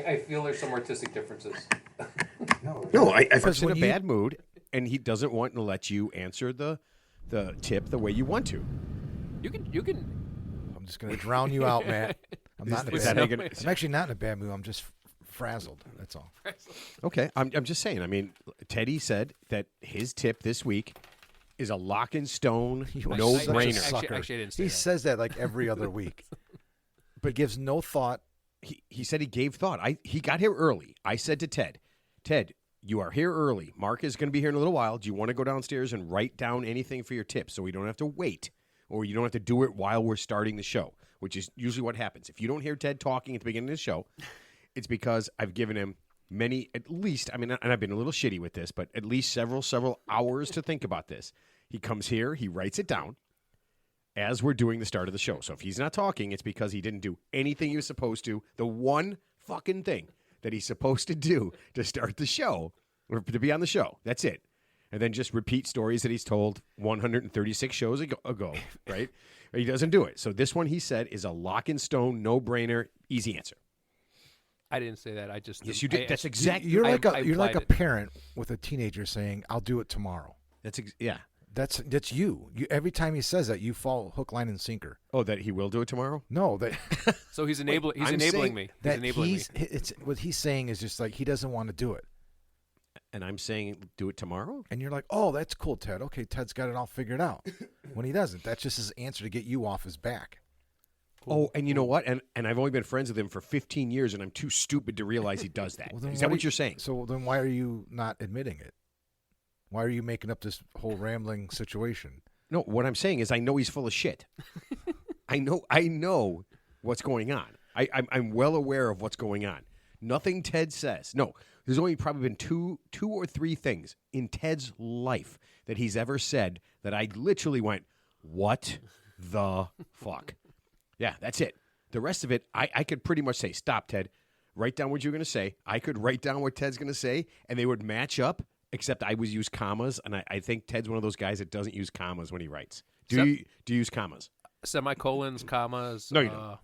I feel there's some artistic differences. No, I Because in a when bad mood, and he doesn't want to let you answer the tip the way you want to. You can. I'm just going to drown you out, Matt. I'm not in a Is bad that mood. gonna- I'm actually not in a bad mood. I'm just frazzled. That's all. Okay, I'm just saying. I mean, Teddy said that his tip this week is a lock and stone, You are no such a brainer. sucker. Actually, I didn't say He that. says that like every other week, but gives no thought. He said he gave thought. He got here early. I said to Ted, you are here early. Mark is going to be here in a little while. Do you want to go downstairs and write down anything for your tips so we don't have to wait, or you don't have to do it while we're starting the show, which is usually what happens. If you don't hear Ted talking at the beginning of the show, it's because I've given him many, at least, I mean, and I've been a little shitty with this, but at least several hours to think about this. He comes here, he writes it down as we're doing the start of the show. So if he's not talking, it's because he didn't do anything he was supposed to. The one fucking thing that he's supposed to do to start the show, or to be on the show. That's it. And then just repeat stories that he's told 136 shows ago, right? He doesn't do it. So this one, he said, is a lock and stone, no-brainer, easy answer. I didn't say that. I just. Yes, you did. That's exactly. You're I- like I you're like a implied it. parent with a teenager saying, "I'll do it tomorrow." Yeah. That's you. Every time he says that, you fall hook, line, and sinker. Oh, that he will do it tomorrow? No, that So he's enabling. He's I'm enabling saying me. He's that enabling me. it's what he's saying is just like he doesn't want to do it, And I'm saying do it tomorrow? and you're like, "Oh, that's cool, Ted. Okay, Ted's got it all figured out." When he doesn't, that's just his answer to get you off his back. Oh, and you know what? And I've only been friends with him for 15 years, and I'm too stupid to realize he does that. then Is that what what do you're saying? So then, why are you not admitting it? Why are you making up this whole rambling situation? No, what I'm saying is I know he's full of shit. I know what's going on. I'm well aware of what's going on. Nothing Ted says. No, there's only probably been two or three things in Ted's life that he's ever said that I literally went, what the fuck? Yeah, that's it. The rest of it, I could pretty much say, stop, Ted. Write down what you're going to say. I could write down what Ted's going to say, and they would match up, except I would use commas, and I think Ted's one of those guys that doesn't use commas when he writes. Do you use commas? Semicolons, commas. No, you don't.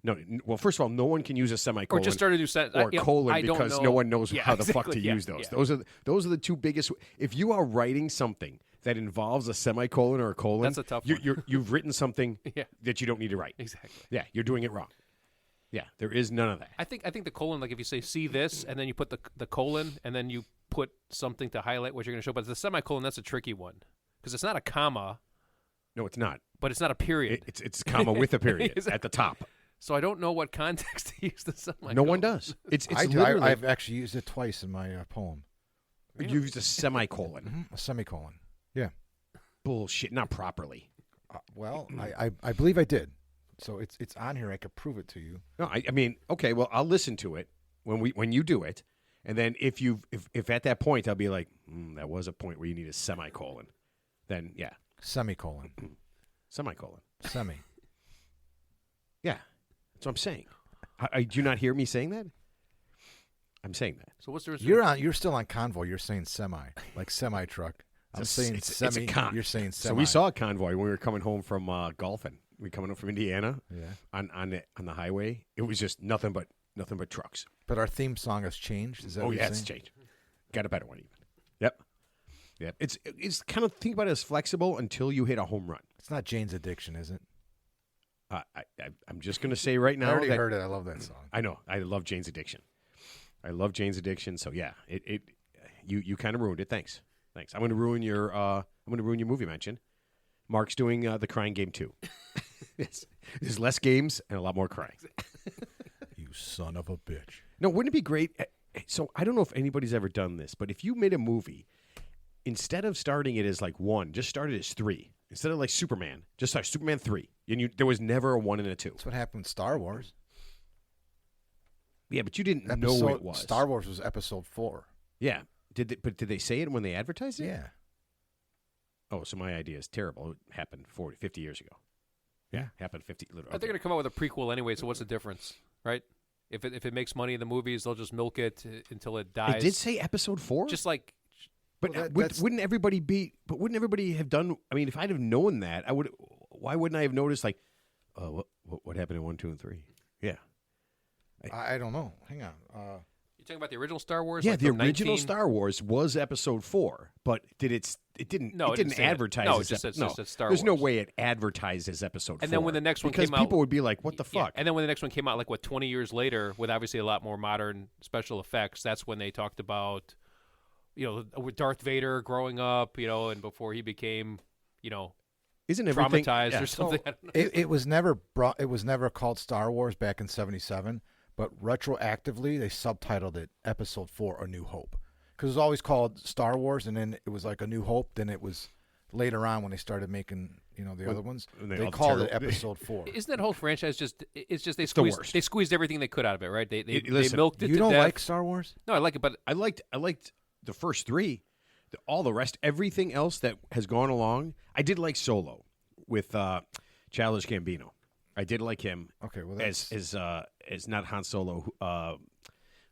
No. Well, first of all, no one can use a Or semicolon just start a new sentence. or colon because no one knows Yeah, how the fuck exactly, to yeah, use those. yeah. Those are the two biggest. If you are writing something that involves a semicolon or a colon, That's a tough one. You've written something Yeah. that you don't need to write. Exactly. Yeah, you're doing it wrong. Yeah, there is none of that. I think the colon, like if you say see this, and then you put the colon, and then you put something to highlight what you're going to show. But the semicolon, that's a tricky one because it's not a comma, No, it's not. but it's not a period. It's comma with a period at the top. So I don't know what context to use the semicolon. No one does. It's I do. literally I've actually used it twice in my poem. you used a semicolon. A semicolon. Yeah. Bullshit, not properly. Well, I believe I did. So it's on here. I could prove it to you. No, I mean, okay, well, I'll listen to it when you do it, and then if at that point I'll be like, that was a point where you need a semicolon, then yeah, Semicolon. semicolon. Semi. Yeah, that's what I'm saying. Do you not hear me saying that? I'm saying that. So what's the You're still on convoy. You're saying semi, like semi truck. I'm saying it's semi. a con. You're saying semi. So we saw a convoy when we were coming home from golfing. We coming home from Indiana. Yeah. On the highway, it was just nothing but trucks. But our theme song has changed. Is that Oh what yeah, you're it's saying? changed. Got a better one even. Yep. Yep. It's kind of think about it as flexible until you hit a home run. It's not Jane's Addiction, is it? I'm just going to say right now I already that heard it. I love that song. I know I love Jane's Addiction. I love Jane's Addiction. So yeah, you kind of ruined it. Thanks. I'm going to ruin your movie mention. Mark's doing The Crying Game 2. There's less games and a lot more crying. You son of a bitch. No, wouldn't it be great? So I don't know if anybody's ever done this, but if you made a movie, instead of starting it as like 1, just start it as 3. Instead of like Superman, just start Superman 3. And there was never a 1 and a 2. That's what happened with Star Wars. Yeah, but you didn't know it was. Star Wars was episode 4. Yeah. Did they say it when they advertised it? Yeah. Oh, so my idea is terrible. It happened 40, 50 years ago. Yeah, happened 50. They're going to come out with a prequel anyway. So what's the difference, right? If it makes money in the movies, they'll just milk it until it dies. It did say episode 4? Just like. But Well, wouldn't everybody be? But wouldn't everybody have done? I mean, if I'd have known that, I would. Why wouldn't I have noticed? Like, what happened in 1, 2, and 3? Yeah, I don't know. Hang on. You're talking about the original Star Wars? Yeah, like the from original 19... Star Wars was Episode 4, but it didn't No, it didn't say that. advertise No, it as just ep- said- just said Star There's no Wars. way it advertised as Episode 4. And then when the next one because came out- people would be like, "What the Yeah, fuck?" and then when the next one came out, like 20 years later, with obviously a lot more modern special effects, that's when they talked about, with Darth Vader growing up, and before he became, Isn't everything traumatized yeah. or something. I don't know. It was never brought. It was never called Star Wars back in '77, but retroactively they subtitled it Episode 4: A New Hope, because it was always called Star Wars, and then it was like A New Hope. Then it was later on when they started making the other ones. when They all the called it terrible- Episode 4. Isn't that whole franchise it's just they the squeezed worst. they squeezed everything they could out of it, right? They Listen, milked it You to don't death. like Star Wars? No, I like it, but I liked the first 3. All the rest, everything else that has gone along, I did like Solo with Childish Gambino. I did like him. Okay, well as not Han Solo.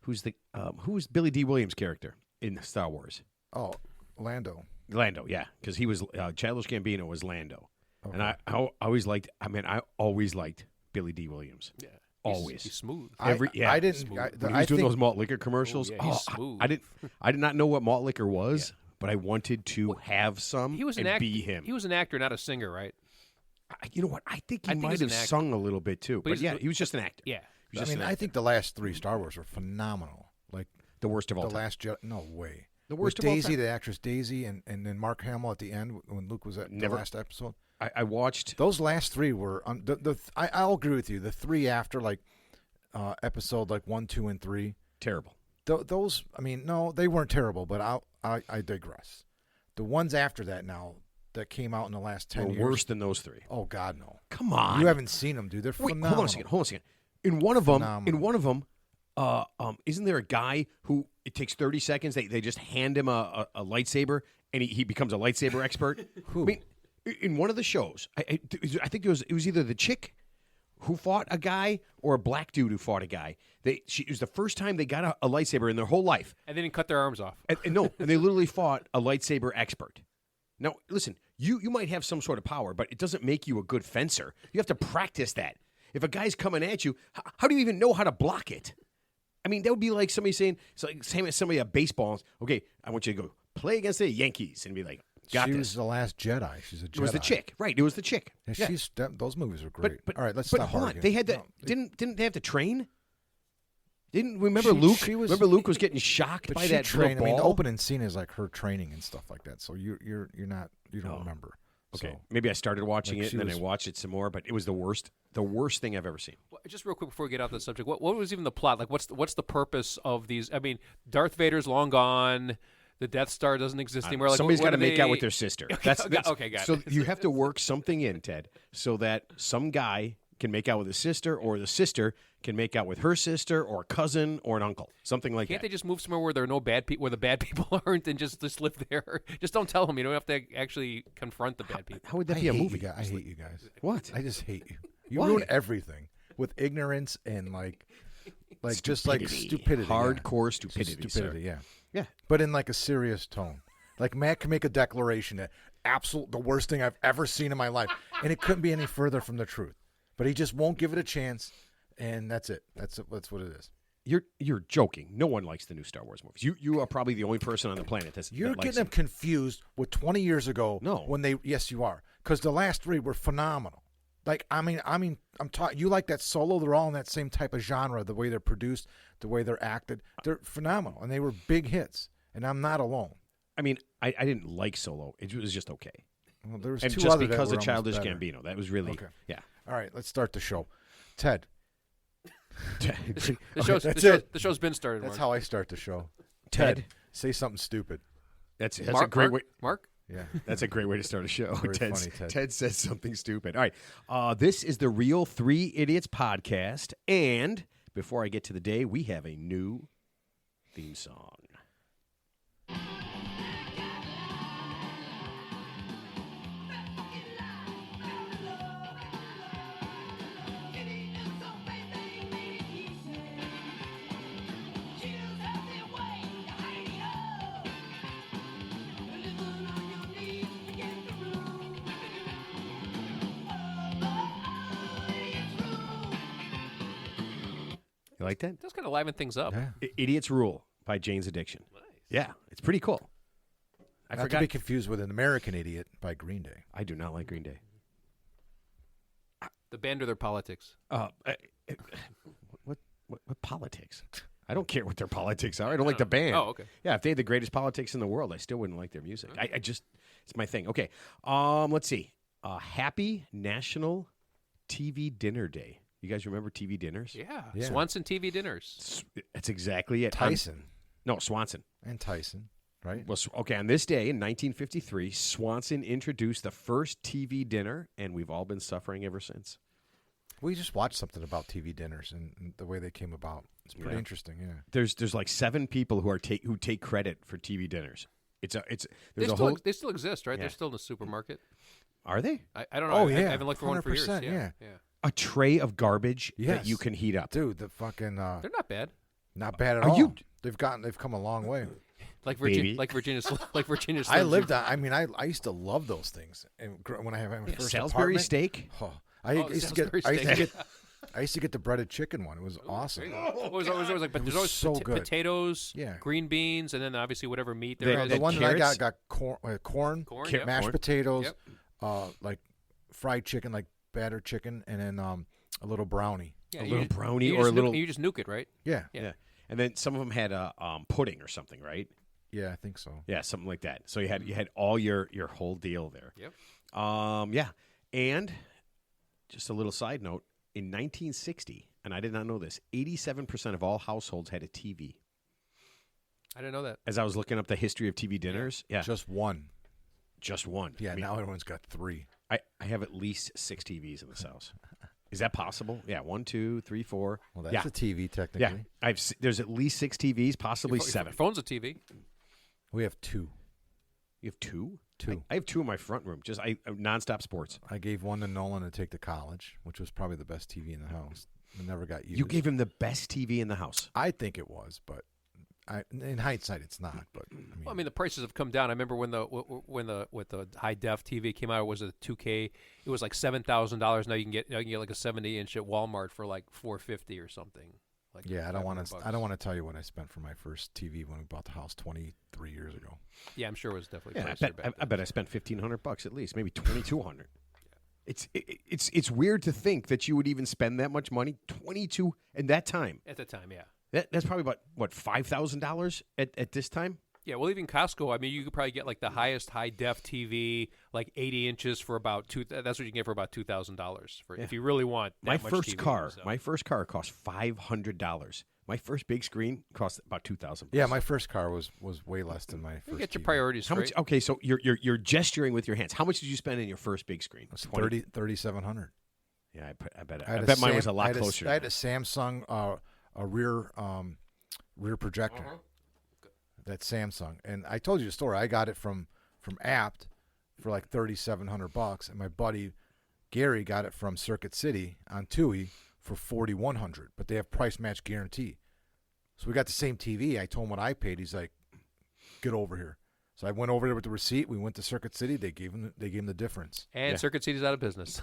Who's Billy D. Williams' character in Star Wars? Lando. Lando, yeah, because he was Childish Gambino was Lando, and I always liked. I always liked Billy D. Williams. yeah, Always. he's smooth. I didn't. Smooth. I, When he I was doing think those malt liquor commercials, yeah, he's smooth. I did not know what malt liquor was, but I wanted to have some He was and an actor. be him. He was an actor, not a singer, right? You know what? I think he I think might he's have an actor. sung a little bit too, But but he's- yeah, he was just an actor. Yeah. He was I just mean, an I actor. think the last 3 Star Wars were phenomenal. Like the worst of all the time. Last Jedi. No way. The With worst of all Daisy, time. the actress Daisy, and then Mark Hamill at the end when Luke was at Never- the last episode. I watched. Those last 3 were I'll agree with you. The 3 after episode 1, 2, and 3. Terrible. Those, I mean, no, they weren't terrible, but I digress. The ones after that now that came out in the last 10 Were years. worse than those 3. Oh God, no! Come on. You haven't seen them, dude. They're Wait, phenomenal. hold on a second. In one of them, Phenomenal. isn't there a guy who it takes 30 seconds? They just hand him a lightsaber and he becomes a lightsaber expert. Who? I mean, in one of the shows, I think it was either the chick who fought a guy or a black dude who fought a guy. It was the first time they got a lightsaber in their whole life. And they didn't cut their arms off. And they literally fought a lightsaber expert. Now, listen, you might have some sort of power, but it doesn't make you a good fencer. You have to practice that. If a guy's coming at you, how do you even know how to block it? I mean, that would be like somebody saying, it's like saying to somebody at baseball, okay, I want you to go play against the Yankees, and be like, got she this. was the last Jedi. She's a Jedi. It was the chick, right? It was the chick. Yeah, Yeah. those movies are great. But All right, let's but stop hold on. arguing. They had to No, didn't they have to train? Didn't remember She- Luke? she was- remember Luke was getting shocked But by she that trained. little I mean, the ball? opening scene is like her training and stuff like that. So you don't remember. Okay, So, maybe I started watching Like it she and then I was- watched it some more, but it was the worst thing I've ever seen. Well, just real quick before we get off the subject, what was even the plot? Like, what's the purpose of these? I mean, Darth Vader's long gone. The Death Star doesn't exist anymore. Like, Somebody's what got to are make out they- with their sister. Okay, okay, got so it. you have to work something in, Ted, so that some guy can make out with his sister, or the sister can make out with her sister, or a cousin, or an uncle, something like Can't that. they just move somewhere where there are no bad people, where the bad people aren't, and just live there? Just don't tell them. You don't have to actually confront the bad people. How would that I be a hate movie? You guys. I hate you guys. What? I just hate you. You Why? ruin everything with ignorance and just like stupidity. Hardcore Just stupidity, stupidity, sir. yeah. Yeah. But in like a serious tone. Like Matt can make a declaration that the worst thing I've ever seen in my life, and it couldn't be any further from the truth. But he just won't give it a chance, and that's it. That's what it is. You're joking. No one likes the new Star Wars movies. You are probably the only person on the planet You're that likes getting them confused with 20 years ago. No. when they yes you are, because the last 3 were phenomenal. Like I'm talking. You like that Solo? They're all in that same type of genre. The way they're produced, the way they're acted, they're phenomenal, and they were big hits. And I'm not alone. I mean, I didn't like Solo. It was just okay. Well, there was And 2 just other that because were of almost Childish better. Gambino. That was really, Okay. yeah. All right, let's start the show. Ted, The show's been started. that's Mark. how I start the show. Ted. Say something stupid. That's a Mark, great Mark, way. Mark? Yeah. That's a great way to start a show. Very funny, Ted. Ted says something stupid. All right. This is the Real 3 Idiots podcast. And before I get to the day, we have a new theme song. You like that? That's kind of liven things up. Yeah. Idiots Rule by Jane's Addiction. Nice. Yeah, it's pretty cool. I Not forgot. to be confused with An American Idiot by Green Day. I do not like Green Day. The band or their politics. What politics? I don't care what their politics are. I don't like the band. Oh, okay. Yeah, if they had the greatest politics in the world, I still wouldn't like their music. I just, it's my thing. Okay, let's see. Happy National TV Dinner Day. You guys remember TV dinners? Yeah. Yeah. Swanson TV dinners. That's exactly it. Tyson. No, Swanson. And Tyson, right? Well, okay, on this day in 1953, Swanson introduced the first TV dinner, and we've all been suffering ever since. We just watched something about TV dinners and the way they came about. It's pretty Yeah. interesting, yeah. There's like 7 people who take credit for TV dinners. There's a whole. They still exist, right? Yeah. They're still in the supermarket. Are they I don't know. Oh, I yeah. haven't looked for one for years. 100%, Yeah. yeah. a tray of garbage that Yes. you can heat up? Dude, the fucking They're not bad. not bad at Are all. you- They've come a long way. Like Baby. Virginia, like Virginia. I Slims. lived on. I mean, I used to love those things. And when I had my first Salisbury apartment, steak. oh, I Oh, used to Salisbury get. I used to steak. get. I used to get the breaded chicken one. It was awesome. It was always like, but It there's was always so good. potatoes, Yeah. green beans, and then obviously whatever meat The- there No, is. the one that I carrots? got corn, Corn, Ca- yep. mashed corn. potatoes, Yep. like fried chicken, like battered chicken, and then a little brownie. Yeah, a you little just- brownie you or a just little. you just nuke it, right? Yeah, Yeah. Yeah. And then some of them had pudding or something, right? yeah, I think so. Yeah, something like that. So you had all your whole deal there. Yep. Yeah. And just a little side note, in 1960, and I did not know this, 87% of all households had a TV. I didn't know that. As I was looking up the history of TV dinners, yeah, Just one. just one. Yeah, I mean, now everyone's got 3. I have at least 6 TVs in this house. Is that possible? Yeah, 1, 2, 3, 4. Well, that's yeah, a TV technically. yeah. There's at least 6 TVs, possibly Your 7. phone's a TV. We have 2. You have 2? 2. I have 2 in my front room. Just nonstop sports. I gave one to Nolan to take to college, which was probably the best TV in the house. It never got used. You gave him the best TV in the house. I think it was, but in hindsight, it's not. But Well, I mean, the prices have come down. I remember when the high def TV came out, it was a 2K. It was like $7,000. Now you can get like a 70-inch at Walmart for like $450 or something. Like yeah, I don't want $500. to. I don't want to tell you what I spent for my first TV when we bought the house 23 years ago. Yeah, I'm sure it was definitely Yeah, pricier back I then. bet I spent $1,500 at least, maybe $2,200. It's weird to think that you would even spend that much money, 22 in that time. At the time, yeah. That's probably about what, $5,000 at this time. Yeah, well, even Costco, I mean, you could probably get like the highest high def TV, like 80 inches for about that's what you can get for about $2,000 for if you really want that My much first TV, car, so. my first car cost $500. My first big screen cost about $2,000. Yeah, my first car was way less than my You first. get your TV. priorities How straight. much? Okay, so you're gesturing with your hands. How much did you spend in your first big screen? It was 20? 3,700. Yeah, I bet. had I a bet mine Sam- was a lot I had closer. I had a Samsung, a rear projector. That Samsung, and I told you the story. I got it from Apt for like $3,700, and my buddy Gary got it from Circuit City on TUI for $4,100. But they have price match guarantee, so we got the same TV. I told him what I paid. He's like, "Get over here." So I went over there with the receipt. We went to Circuit City. They gave him the difference. And Yeah. Circuit City's out of business.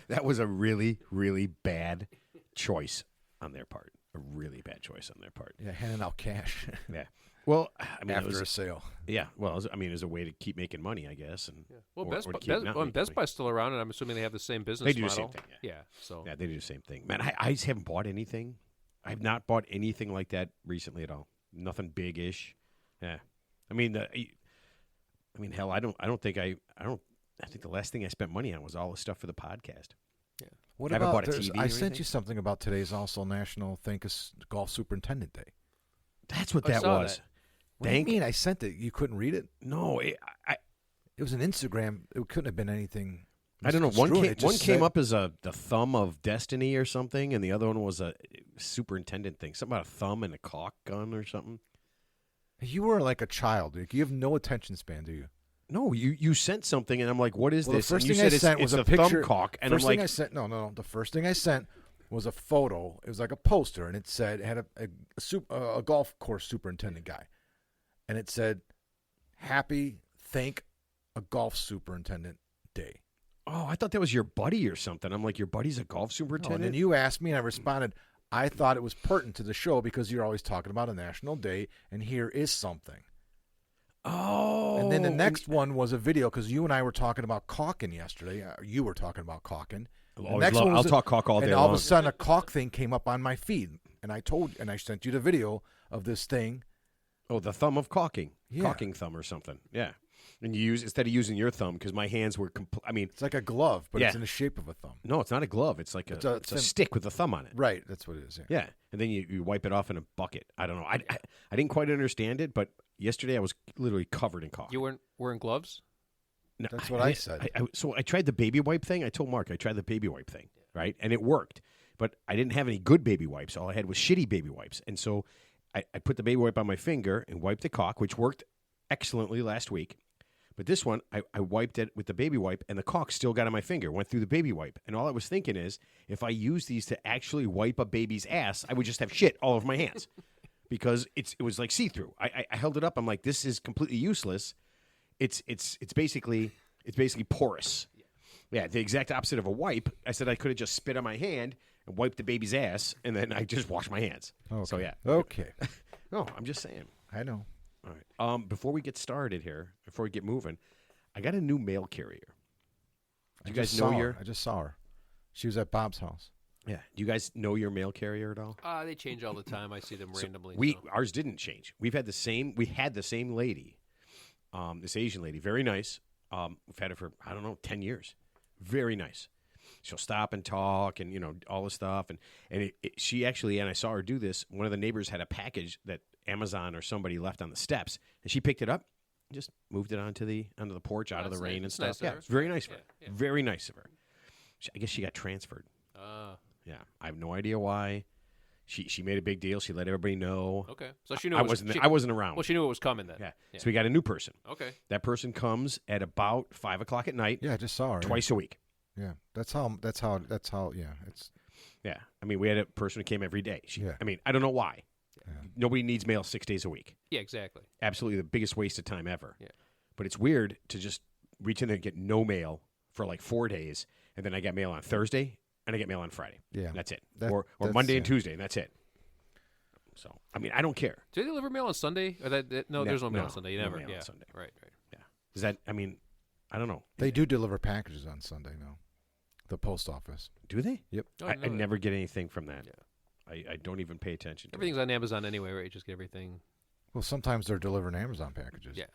That was a really, really bad choice on their part. A really bad choice on their part. Yeah, handing out cash Yeah. Well, I mean, it after was, a sale. yeah. Well, it was a way to keep making money, I guess. And Well, or Best, to Buy, keep Best, not well, making Best money. Buy's still around, and I'm assuming they have the same business They do the model. same thing, yeah. So Yeah, they do the same thing. Man, I just haven't bought anything. I've not bought anything like that recently at all. Nothing big-ish. Yeah. I mean, hell, I think the last thing I spent money on was all the stuff for the podcast. What I haven't about? bought a there's- TV I or sent anything? you something about today's also National Thankus Golf Superintendent Day. That's what I that saw was. that. What do you mean? I sent it. You couldn't read it? No, It was an Instagram. It couldn't have been anything. I don't know. One misconstrued. came, It just one came said- up as the thumb of destiny or something, and the other one was a superintendent thing. Something about a thumb and a caulk gun or something. You were like a child. Like, you have no attention span, do you? No, you sent something, and I'm like, what is Well, the this? first and you thing I said sent it's was a thumb picture- caulk, and First I'm thing like, I sent, no. The first thing I sent was a photo. It was like a poster, and it had a golf course superintendent guy, and it said, "Happy thank a golf superintendent day." Oh, I thought that was your buddy or something. I'm like, your buddy's a golf No, superintendent? and then you asked me, and I responded, I thought it was pertinent to the show because you're always talking about a national day, and here is something. Oh. And then the next one was a video because you and I were talking about caulking yesterday. You were talking about caulking. I'll The always next love- one was I'll talk caulk all day And all long. of a sudden, a caulk thing came up on my feed, and I sent you the video of this thing. Oh, the thumb of caulking. Yeah. Caulking thumb or something. Yeah. And you use, instead of using your thumb, because my hands were, I mean, It's like a glove, but it's Yeah. in the shape of a thumb. no, it's not a glove. It's like It's a a stick with a thumb on it. Right, that's what it is. Yeah. Yeah. And then you wipe it off in a bucket. I don't know. I didn't quite understand it, but yesterday I was literally covered in caulk. You weren't wearing gloves? No, That's what I said. So I tried the baby wipe thing. I told Mark I tried the baby wipe thing, right? And it worked. But I didn't have any good baby wipes. All I had was shitty baby wipes. And so I put the baby wipe on my finger and wiped the caulk, which worked excellently last week. But this one, I wiped it with the baby wipe, and the caulk still got on my finger, went through the baby wipe. And all I was thinking is, if I use these to actually wipe a baby's ass, I would just have shit all over my hands. Because it was like see-through. I held it up. I'm like, this is completely useless. It's basically porous. Yeah, the exact opposite of a wipe. I said I could have just spit on my hand and wiped the baby's ass, and then I just washed my hands. Okay. So yeah. Okay. No, I'm just saying. I know. All right. Before we get started here, before we get moving, I got a new mail carrier. Do you guys know your? I just saw her. She was at Bob's house. Yeah. Do you guys know your mail carrier at all? They change all the time. I see them randomly. Ours didn't change. We had the same lady, this Asian lady, very nice. We've had her for, I don't know, 10 years. Very nice. She'll stop and talk and, all this stuff. And she actually, and I saw her do this, one of the neighbors had a package that Amazon or somebody left on the steps, and she picked it up and just moved it onto the porch out of the That's rain nice. and It's stuff. nice of Yeah, her. it's very nice of her. Yeah. Very nice of her. I guess she got transferred. Yeah, I have no idea why. She made a big deal. She let everybody know. Okay. So she knew I it was, I wasn't around. Well, she knew it was coming then. Yeah. So we got a new person. Okay. That person comes at about 5 o'clock at night, Yeah, I just saw her. twice a week. Yeah. That's how. Yeah. It's. Yeah. I mean, we had a person who came every day. Yeah. I mean, I don't know why. Yeah. Nobody needs mail 6 days a week. Yeah, exactly. Absolutely the biggest waste of time ever. Yeah. But it's weird to just reach in there and get no mail for like 4 days, and then I get mail on Thursday, and I get mail on Friday. Yeah. And that's it. That- or that's- Monday and yeah. Tuesday, and that's it. So, I mean, I don't care. Do they deliver mail on Sunday? Or no, there's no mail no, on Sunday. You no never. mail on Yeah. Sunday. Right. Yeah. Is that, I mean, I don't know. They do deliver packages on Sunday now. The post office. Do they? Yep. Oh, I didn't know that. never get anything from that. Yeah. I don't even pay attention to Everything's on Amazon anyway, right? You just get everything. Well, sometimes they're delivering Amazon packages. Yeah.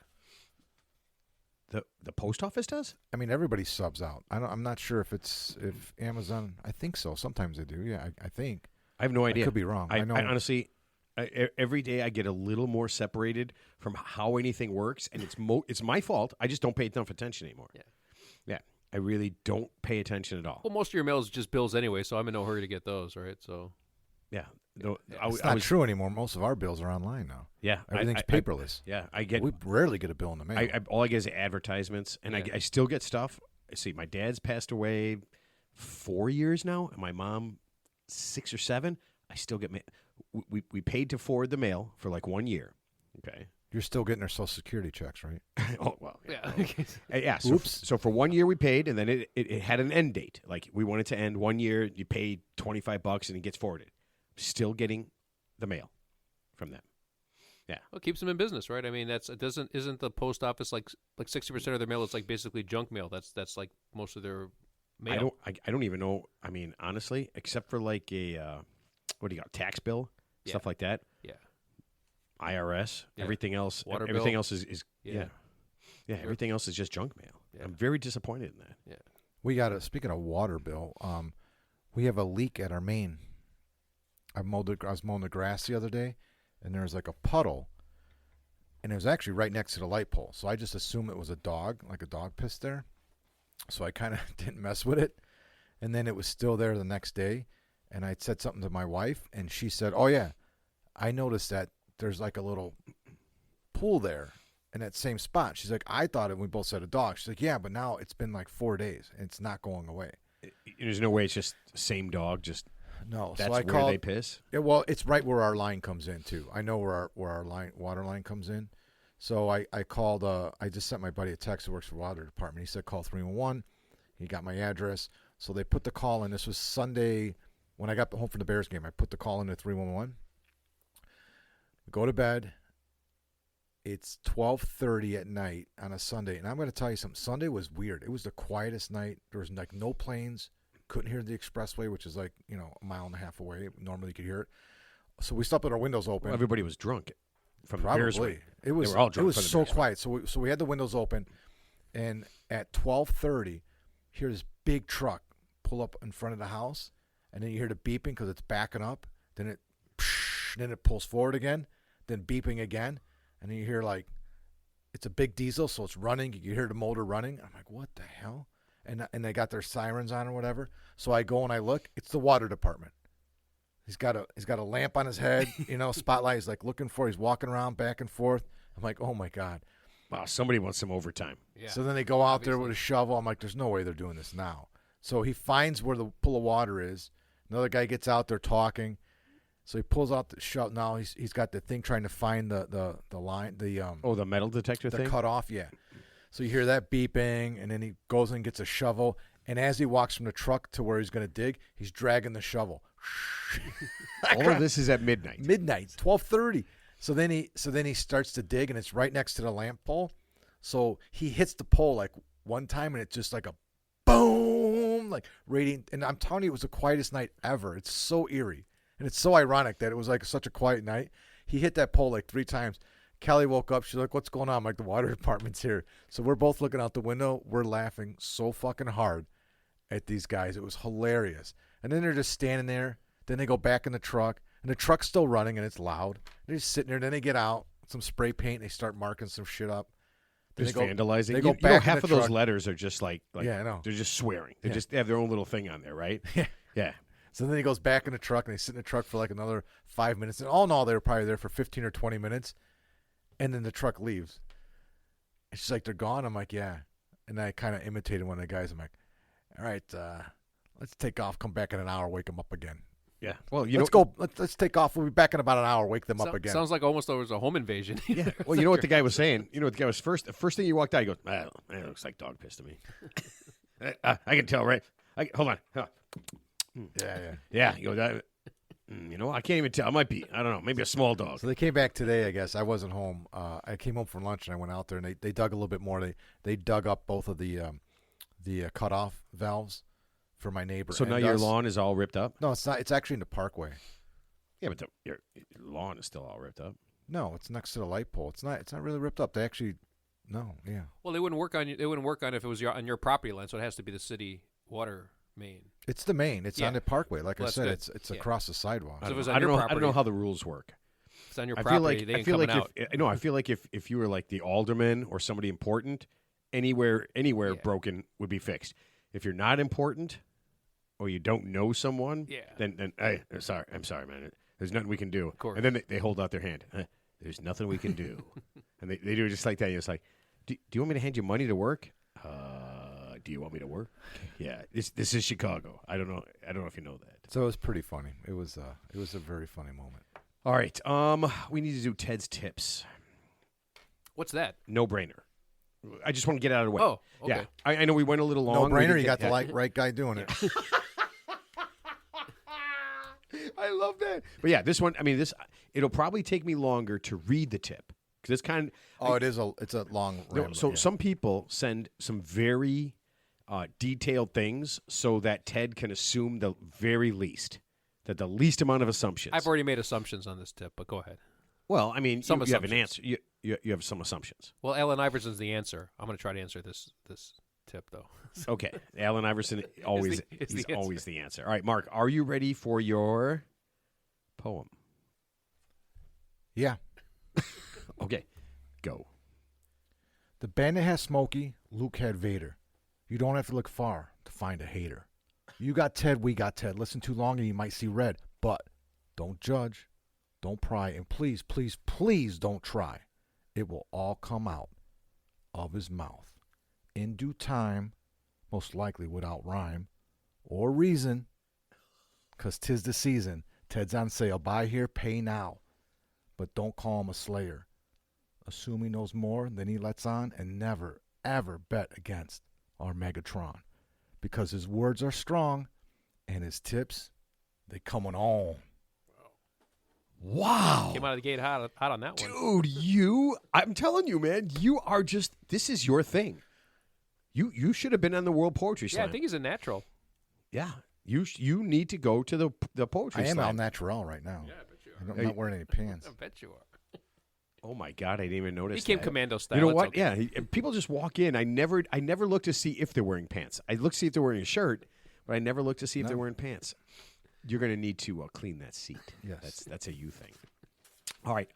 The post office does? I mean, everybody subs out. I'm not sure if Amazon. I think so. Sometimes they do. Yeah, I think. I have no idea. I could be wrong. I know. honestly, every day I get a little more separated from how anything works, and it's my fault. I just don't pay enough attention anymore. Yeah. Yeah. I really don't pay attention at all. Well, most of your mail is just bills anyway, so I'm in no hurry to get those, right? So. Yeah. Though, It's not true anymore. Most of our bills are online now. Yeah. Everything's paperless. Yeah. I get. We rarely get a bill in the mail. All I get is advertisements, and Yeah. I still get stuff. See, my dad's passed away 4 years now, and my mom 6 or 7. I still get mail. We paid to forward the mail for like 1 year. Okay. You're still getting our Social Security checks, right? Oh well. Yeah. Yeah. So, Oops. so for 1 year we paid, and then it had an end date. Like we wanted to end 1 year. You pay $25, and it gets forwarded. Still getting the mail from them. Yeah. Well, it keeps them in business, right? I mean, isn't the post office like 60% of their mail is like basically junk mail? That's like most of their mail. I don't even know. I mean, honestly, except for like a what do you got? Tax bill, Yeah. stuff like that. Yeah. IRS. Yeah. Everything else. Water everything bill. else is Yeah. yeah. Yeah. Sure. Everything else is just junk mail. Yeah. I'm very disappointed in that. Yeah. We got speaking of water bill, we have a leak at our main. I was mowing the grass the other day, and there was like a puddle, and it was actually right next to the light pole. So I just assumed it was a dog, like a dog pissed there. So I kind of didn't mess with it, and then it was still there the next day. And I said something to my wife, and she said, "Oh yeah, I noticed that there's like a little pool there in that same spot." She's like, "I thought it." We both said a dog. She's like, "Yeah, but now it's been like 4 days, and it's not going away." There's no way it's just the same dog. Just No, that's so I where called. they piss. Yeah, well, it's right where our line comes in too. I know where our water line comes in. So I called. I just sent my buddy a text who works for the water department. He said call 311. He got my address. So they put the call in. This was Sunday when I got home from the Bears game. I put the call in to 311. Go to bed. It's 12:30 at night on a Sunday. And I'm going to tell you something. Sunday was weird. It was the quietest night. There was like no planes. Couldn't hear the expressway, which is like, a mile and a half away. Normally you could hear it. So we slept with our windows open. Well, everybody was drunk from the Probably. Bears win. It was, They were all drunk it was from the so Bears win. quiet. So we had the windows open. And at 12:30, hear this big truck pull up in front of the house. And then you hear the beeping because it's backing up. Then it pulls forward again. Then beeping again. And then you hear it's a big diesel, so it's running. You hear the motor running. I'm like, what the hell? And they got their sirens on or whatever. So I go and I look. It's the water department. He's got a lamp on his head, spotlight. He's looking for. He's walking around back and forth. I'm like, oh my God. Wow, somebody wants some overtime. Yeah. So then they go out there with a shovel. I'm like, there's no way they're doing this now. So he finds where the pool of water is. Another guy gets out there talking. So he pulls out the shovel. Now he's got the thing trying to find the line, The metal detector the thing? cutoff. Yeah. So you hear that beeping, and then he goes and gets a shovel. And as he walks from the truck to where he's going to dig, he's dragging the shovel. All of this is at midnight. Midnight, 12:30. So then he starts to dig, and it's right next to the lamp pole. So he hits the pole one time, and it's just like a boom, radiant. And I'm telling you, it was the quietest night ever. It's so eerie, and it's so ironic that it was such a quiet night. He hit that pole 3 times. Kelly woke up. She's like, "What's going on?" I'm like, "The water department's here." So we're both looking out the window. We're laughing so fucking hard at these guys. It was hilarious. And then they're just standing there. Then they go back in the truck, and the truck's still running, and it's loud. They're just sitting there. Then they get out, some spray paint, and they start marking some shit up. Then Just they go- vandalizing. They go You know, back in half the of those truck. letters are just Yeah, I know. they're just swearing. They Yeah. just have their own little thing on there, right? Yeah. Yeah. So then he goes back in the truck, and they sit in the truck for another 5 minutes. And all in all, they were probably there for 15 or 20 minutes. And then the truck leaves. And she's like, "They're gone?" I'm like, "Yeah." And I kind of imitated one of the guys. I'm like, "All right, let's take off. Come back in an hour. Wake them up again." Yeah. Well, Let's go. Let's take off. We'll be back in about an hour. Wake them up again. Sounds like almost there was a home invasion. Yeah. Well, you know what the guy was saying? You know what the guy was first? The first thing he walked out, he goes, "That looks like dog piss to me." I can tell, right? Hold on. Huh. Yeah. Yeah. You go, I can't even tell. It might be, I don't know, maybe a small dog. So they came back today, I guess. I wasn't home. I came home from lunch, and I went out there, and they dug a little bit more. They dug up both of the cutoff valves for my neighbor. So now and your us. lawn is all ripped up? No, it's not. It's actually in the parkway. Yeah, but your lawn is still all ripped up. No, it's next to the light pole. It's not. It's not really ripped up. They actually, no, yeah. Well, they wouldn't work on you. They wouldn't work on if it was on your property line. So it has to be the city water main. It's the main. It's Yeah. on the parkway. Like Well, I that's said, good. it's Yeah. across the sidewalk. So if it was I on don't your know. I don't know property- how the rules work. If it's on your I property, feel like they I ain't feel coming like out. I feel like if you were like the alderman or somebody important, anywhere Yeah. broken would be fixed. If you're not important or you don't know someone, Yeah. then hey, I'm sorry, man. There's nothing we can do. Of course. And then they hold out their hand. There's nothing we can do, and they do it just like that. It's like, do you want me to hand you money to work? Do you want me to work? Yeah, this is Chicago. I don't know if you know that. So it was pretty funny. It was a very funny moment. All right, we need to do Ted's tips. What's that? No brainer. I just want to get it out of the way. Oh, okay. Yeah, I know we went a little long. No We brainer. didn't You get- got the right guy doing it. I love that. But yeah, this one. I mean, it'll probably take me longer to read the tip because it's kind of. Oh, it's a long. No, rambling, so yeah. some people send some very detailed things so that Ted can assume the very least, that the least amount of assumptions. I've already made assumptions on this tip, but go ahead. Well, I mean, Some you have an assumptions. answer. You have some assumptions. Well, Allen Iverson's the answer. I'm going to try to answer this tip though. Okay, Allen Iverson always is he's the answer. always the answer. All right, Mark, are you ready for your poem? Yeah. Okay, go. The bandit has Smokey, Luke had Vader. You don't have to look far to find a hater. You got Ted, we got Ted. Listen too long and you might see red. But don't judge, don't pry, and please, please, please don't try. It will all come out of his mouth. In due time, most likely without rhyme or reason, 'cause 'tis the season. Ted's on sale. Buy here, pay now. But don't call him a slayer. Assume he knows more than he lets on, and never, ever bet against our Megatron. because his words are strong and his tips, they coming on. Wow. Came out of the gate hot on that one. Dude, I'm telling you, man, you are just, this is your thing. You should have been on the World Poetry Yeah, Slam. I think he's a natural. Yeah. You need to go to the Poetry I am Slam. al natural right now. Yeah, I bet you are. I'm not wearing any pants. I bet you are. Oh, my God, I didn't even notice He came that. commando style. You know It's what? okay. Yeah, people just walk in. I never look to see if they're wearing pants. I look to see if they're wearing a shirt, but I never look to see if they're wearing pants. You're going to need to clean that seat. Yes. That's a you thing. All right.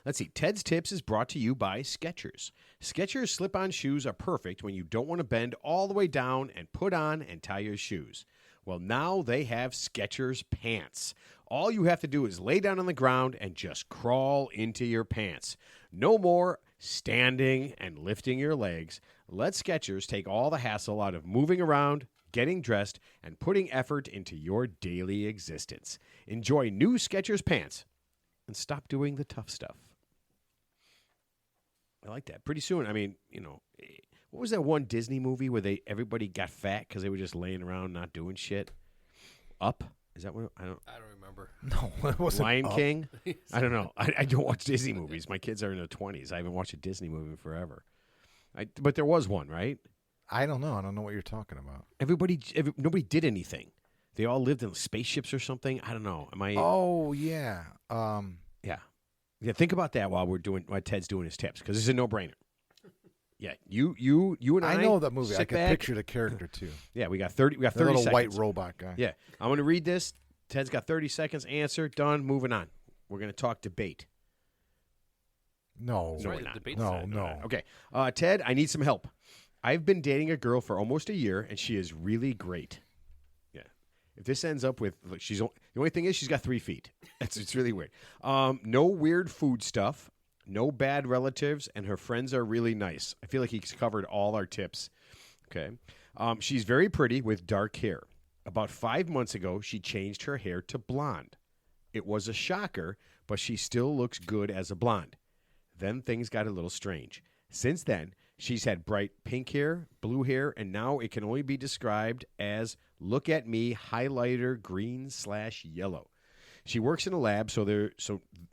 Let's see. Ted's Tips is brought to you by Skechers. Skechers slip-on shoes are perfect when you don't want to bend all the way down and put on and tie your shoes. Well, now they have Skechers pants. All you have to do is lay down on the ground and just crawl into your pants. No more standing and lifting your legs. Let Skechers take all the hassle out of moving around, getting dressed, and putting effort into your daily existence. Enjoy new Skechers pants and stop doing the tough stuff. I like that. Pretty soon, I mean, what was that one Disney movie where everybody got fat because they were just laying around not doing shit? Up? Is that what? I don't remember. No, it wasn't. Lion Up. King? I don't know. I don't watch Disney movies. My kids are in their 20s. I haven't watched a Disney movie in forever. But there was one, right? I don't know. I don't know what you're talking about. Nobody did anything. They all lived in spaceships or something. I don't know. Am I? Oh yeah. Yeah. Think about that while Ted's doing his tips, because it's a no-brainer. Yeah, you and I. I know that movie. I sit can back. picture the character too. Yeah, we got 30. We got The 30 little seconds. white robot guy. Yeah, I'm going to read this. Ted's got 30 seconds. Answer. Done. Moving on. We're going to talk debate. No. No, Right, we're not. the debate No, side. no. Okay. Ted, I need some help. I've been dating a girl for almost a year, and she is really great. Yeah. If this ends up with, look, the only thing is she's got 3 feet. It's really weird. No weird food stuff. No bad relatives, and her friends are really nice. I feel like he's covered all our tips. Okay. She's very pretty with dark hair. About 5 months ago, she changed her hair to blonde. It was a shocker, but she still looks good as a blonde. Then things got a little strange. Since then, she's had bright pink hair, blue hair, and now it can only be described as look at me highlighter green/yellow. She works in a lab, so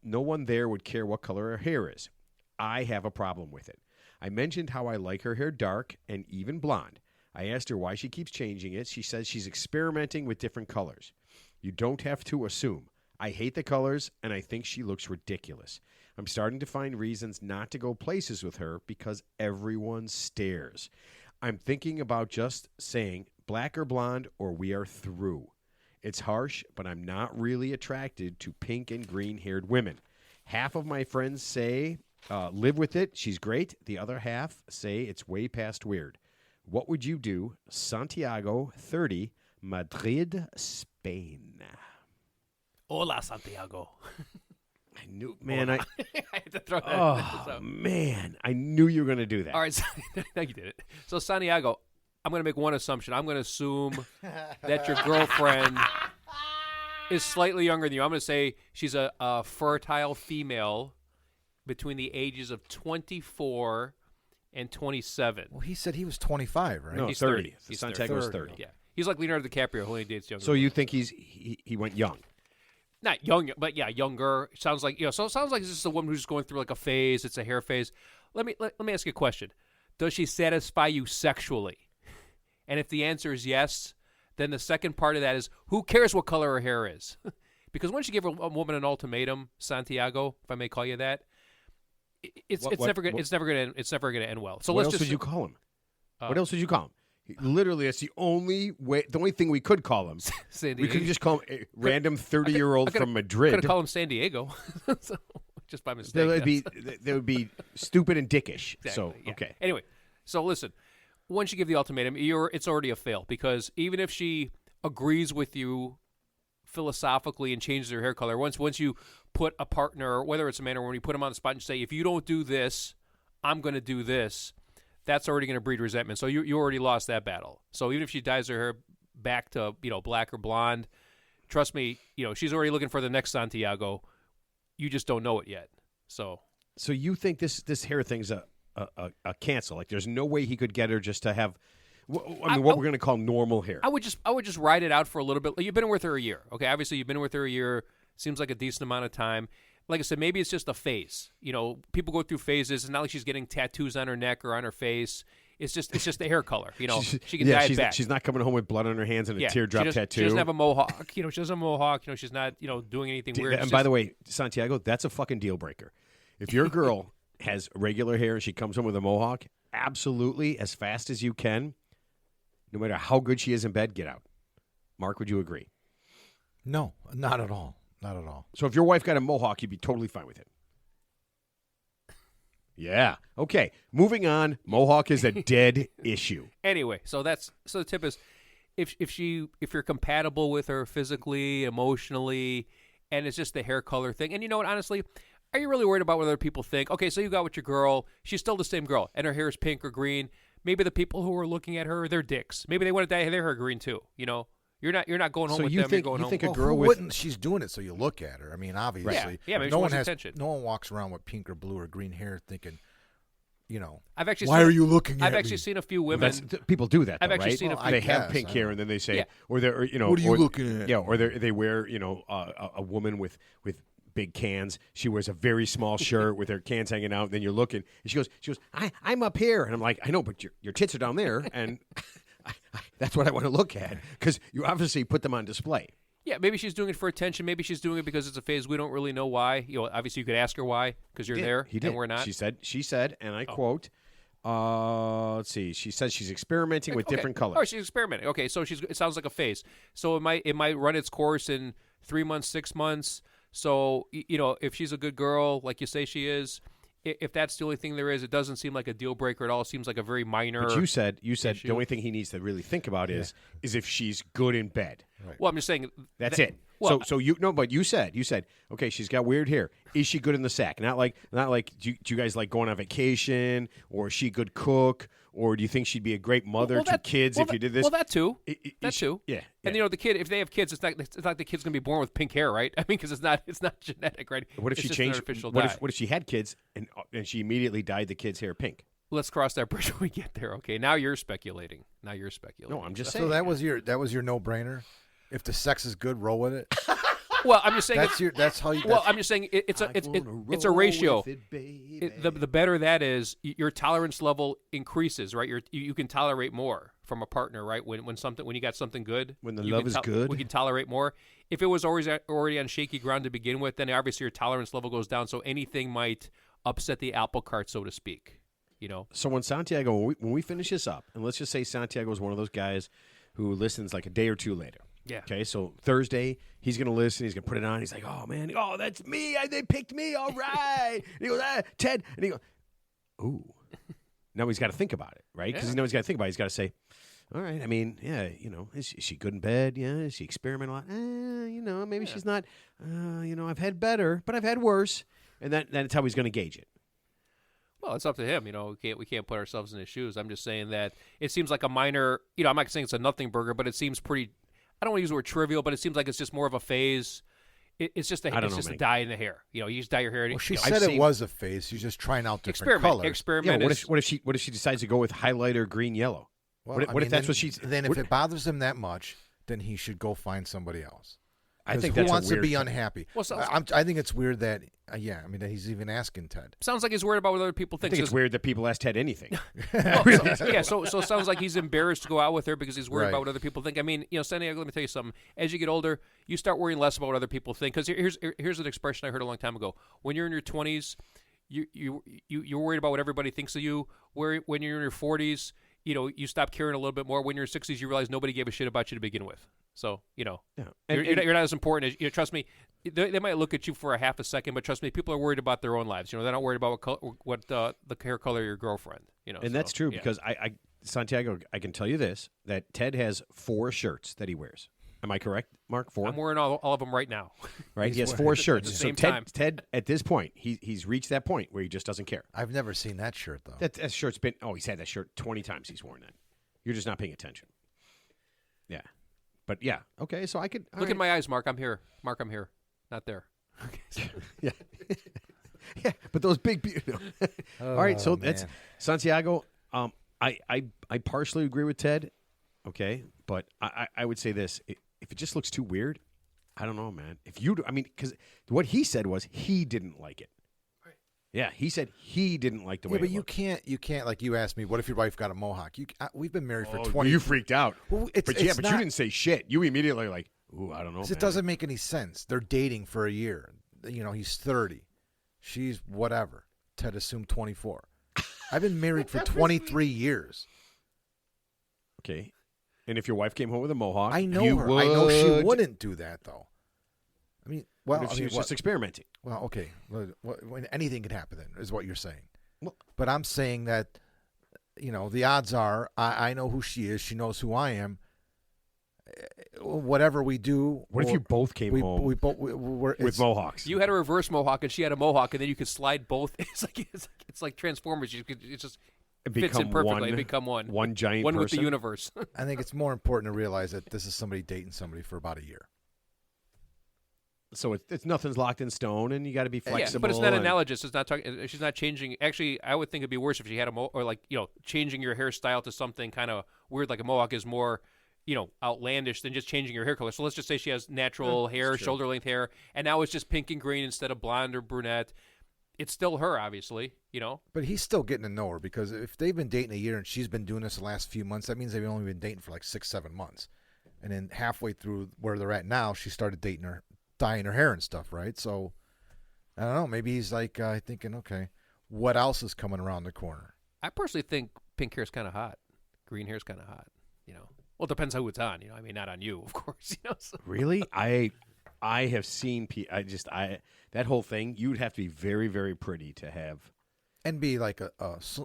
no one there would care what color her hair is. I have a problem with it. I mentioned how I like her hair dark and even blonde. I asked her why she keeps changing it. She says she's experimenting with different colors. You don't have to assume. I hate the colors, and I think she looks ridiculous. I'm starting to find reasons not to go places with her because everyone stares. I'm thinking about just saying black or blonde or we are through. It's harsh, but I'm not really attracted to pink and green-haired women. Half of my friends say live with it, she's great. The other half say it's way past weird. What would you do? Santiago, 30, Madrid, Spain. Hola, Santiago. I knew, man. I had to throw that. oh man, I knew you were going to do that. All right, thank you, did it. So Santiago, I'm going to make one assumption. I'm going to assume that your girlfriend is slightly younger than you. I'm going to say she's a fertile female between the ages of 24 and 27. Well, he said he was 25, right? No, He's 30. 30. He's Santiago's 30. 30. Yeah, he's like Leonardo DiCaprio, who only dates younger. So women. you think he went young? Not young, but yeah, younger. Sounds like So it sounds like it's just a woman who's going through like a phase. It's a hair phase. Let me ask you a question. Does she satisfy you sexually? And if the answer is yes, then the second part of that is who cares what color her hair is? Because once you give a woman an ultimatum, Santiago, if I may call you that, it's never gonna end well. So What let's else just would you call him? What else would you call him? Literally, that's the only way. The only thing we could call him. San We could Diego. just call him a random 30-year-old from Could Madrid. have called him San Diego, so, just by mistake. That would be stupid and dickish. Exactly, So yeah. okay. Anyway, so listen, once you give the ultimatum, it's already a fail because even if she agrees with you philosophically and changes her hair color, once you put a partner, whether it's a man or woman, you put them on the spot and say, if you don't do this, I'm going to do this. That's already going to breed resentment. So you already lost that battle. So even if she dyes her hair back to black or blonde, trust me, she's already looking for the next Santiago. You just don't know it yet. So So you think this hair thing's a cancel? Like, there's no way he could get her just to have I mean, what we're going to call normal hair. I would just ride it out for a little bit. Like, you've been with her a year, okay? Obviously, you've been with her a year. Seems like a decent amount of time. Like I said, maybe it's just a phase. You know, people go through phases. It's not like she's getting tattoos on her neck or on her face. It's just the hair color. You know, she can dye it back. She's not coming home with blood on her hands and a teardrop tattoo. She doesn't have a mohawk. You know, she doesn't have a mohawk. You know, she's not doing anything weird. And by the way, Santiago, that's a fucking deal breaker. If your girl has regular hair and she comes home with a mohawk, absolutely, as fast as you can, no matter how good she is in bed, get out. Mark, would you agree? No, not at all. Not at all. So if your wife got a mohawk, you'd be totally fine with it. Yeah. Okay. Moving on. Mohawk is a dead issue. Anyway, so the tip is, if you're compatible with her physically, emotionally, and it's just the hair color thing. And you know what? Honestly, are you really worried about what other people think? Okay, so you got with your girl. She's still the same girl, and her hair is pink or green. Maybe the people who are looking at her, they're dicks. Maybe they want to dye their hair green too. You know. You're not going home with them. You're going home. Think a Well, girl who with wouldn't? She's doing it so you look at her. I mean, obviously. Yeah, maybe no she one wants attention. No one walks around with pink or blue or green hair thinking, you know, why are you looking at I've me? actually seen a few women. people do that, though, I've actually right? seen a few. They have guess, pink I hair, don't and then they say, Yeah. or they're, you know, What are you or- looking at? Yeah, or they wear, you know, a woman with big cans. She wears a very small shirt with her cans hanging out. And then you're looking, and she goes, I'm up here, and I'm like, I know, but your tits are down there, and that's what I want to look at because you obviously put them on display. Yeah, maybe she's doing it for attention. Maybe she's doing it because it's a phase. We don't really know why. You know, obviously you could ask her why because you're there He did. and we're not. She said, and I quote. Let's see. She says she's experimenting with different colors. Oh, she's experimenting. Okay, so it sounds like a phase. So it might run its course in 3 months, 6 months. So you know, if she's a good girl, like you say she is, if that's the only thing there is, it doesn't seem like a deal breaker at all. It seems like a very minor. But you said issue. the only thing he needs to really think about is if she's good in bed. Right. Well, I'm just saying That's it. Well, so but you said okay, she's got weird hair. Is she good in the sack? Not like do you guys like going on vacation, or is she a good cook, or do you think she'd be a great mother to kids if you did this? Well, that too. Yeah. And you know, the kid, if they have kids, it's not like the kid's gonna be born with pink hair, right? I mean, because it's not genetic, right? What if It's she just an changed? artificial What dye. if she had kids and she immediately dyed the kid's hair pink? Let's cross that bridge when we get there. Okay, now you're speculating. No, I'm just So saying. that was your no-brainer. If the sex is good, roll with it. Well, I'm just saying. That's how you. Well, I'm just saying it's a ratio. The better that is, your tolerance level increases, right? You can tolerate more from a partner, right? When you got something good, When the you love can is good. we can tolerate more. If it was already on shaky ground to begin with, then obviously your tolerance level goes down. So anything might upset the apple cart, so to speak. You know. So when Santiago, when we finish this up, and let's just say Santiago is one of those guys who listens like a day or two later. Yeah. Okay, so Thursday, he's going to listen. He's going to put it on. He's like, oh, man. Oh, that's me. They picked me. All right. And he goes, Ted. And he goes, ooh. Now he's got to think about it, right? Because he's got to think about it. He's got to say, all right, I mean, yeah, you know, is she good in bed? Yeah. Is she experiment a lot? You know, maybe she's not. You know, I've had better, but I've had worse. And that's how he's going to gauge it. Well, it's up to him. You know, we can't put ourselves in his shoes. I'm just saying that it seems like a minor. You know, I'm not saying it's a nothing burger, but it seems pretty. I don't want to use the word trivial, but it seems like it's just more of a phase. It's just a dye in the hair. You know, you just dye your hair. Well, she said it was a phase. She's just trying out different colors. Experiment. Yeah, what if she decides to go with highlighter green yellow? Well, what if that's what she's? Then if it bothers him that much, then he should go find somebody else. I think who that's wants a weird to be unhappy. Well, I think it's weird that that he's even asking Ted. Sounds like he's worried about what other people I think. think it's weird that people ask Ted anything. So it sounds like he's embarrassed to go out with her because he's worried Right. about what other people think. I mean, you know, Santiago, let me tell you something. As you get older, you start worrying less about what other people think. Because here's an expression I heard a long time ago. When you're in your 20s, you're worried about what everybody thinks of you. When you're in your 40s, you know, you stop caring a little bit more. When you're in your 60s, you realize nobody gave a shit about you to begin with. So, you know, you're not as important as, you know, trust me, they might look at you for a half a second, but trust me, people are worried about their own lives. You know, they're not worried about what the hair color of your girlfriend, you know. And that's true because Santiago, I can tell you this, that Ted has 4 shirts that he wears. Am I correct, Mark? 4? I'm wearing all of them right now. Right? He has 4 shirts. At the So same time. Ted, at this point, he's reached that point where he just doesn't care. I've never seen that shirt though. That shirt's been, he's had that shirt 20 times he's worn that. You're just not paying attention. Yeah. But yeah, okay, so I could... Look at my eyes, Mark. I'm here. Mark, I'm here. Not there. Yeah. Yeah, but those big... All right, so that's... Santiago, I partially agree with Ted, okay, but I would say this: if it just looks too weird, I don't know, man. If you, I mean, because what he said was he didn't like it. Right. Yeah, he said he didn't like the way. Yeah, but it looked. you can't like you asked me. What if your wife got a mohawk? We've been married for 20. Well, you freaked out. Well, but you didn't say shit. You immediately like, ooh, I don't know. It doesn't make any sense. They're dating for a year. He's 30, she's whatever. Ted assumed 24. I've been married for 23 years. Okay. And if your wife came home with a mohawk, I know you her. would. I know she wouldn't do that, though. I mean, well, What if she was just experimenting? Well, okay. When anything could happen, then is what you're saying. Well, but I'm saying that, the odds are I know who she is. She knows who I am. Whatever we do. What if you both came home with mohawks? You had a reverse mohawk and she had a mohawk, and then you could slide both. It's like Transformers. It just fits in perfectly. It become one. One giant one person? with the universe. I think it's more important to realize that this is somebody dating somebody for about a year. So it's nothing's locked in stone, and you got to be flexible. Yeah, but it's not analogous. It's not talking. She's not changing. Actually, I would think it'd be worse if she had changing your hairstyle to something kind of weird. Like a mohawk is more, outlandish than just changing your hair color. So let's just say she has natural hair, shoulder length hair, and now it's just pink and green instead of blonde or brunette. It's still her, obviously. But he's still getting to know her, because if they've been dating a year and she's been doing this the last few months, that means they've only been dating for like 6-7 months. And then halfway through where they're at now, she started dating her, dyeing her hair and stuff, right? So I don't know. Maybe he's like thinking, okay, what else is coming around the corner? I personally think pink hair is kind of hot. Green hair is kind of hot. Well, it depends who it's on. I mean, not on you, of course. So. Really? I have seen. That whole thing. You'd have to be very, very pretty to have, and be like a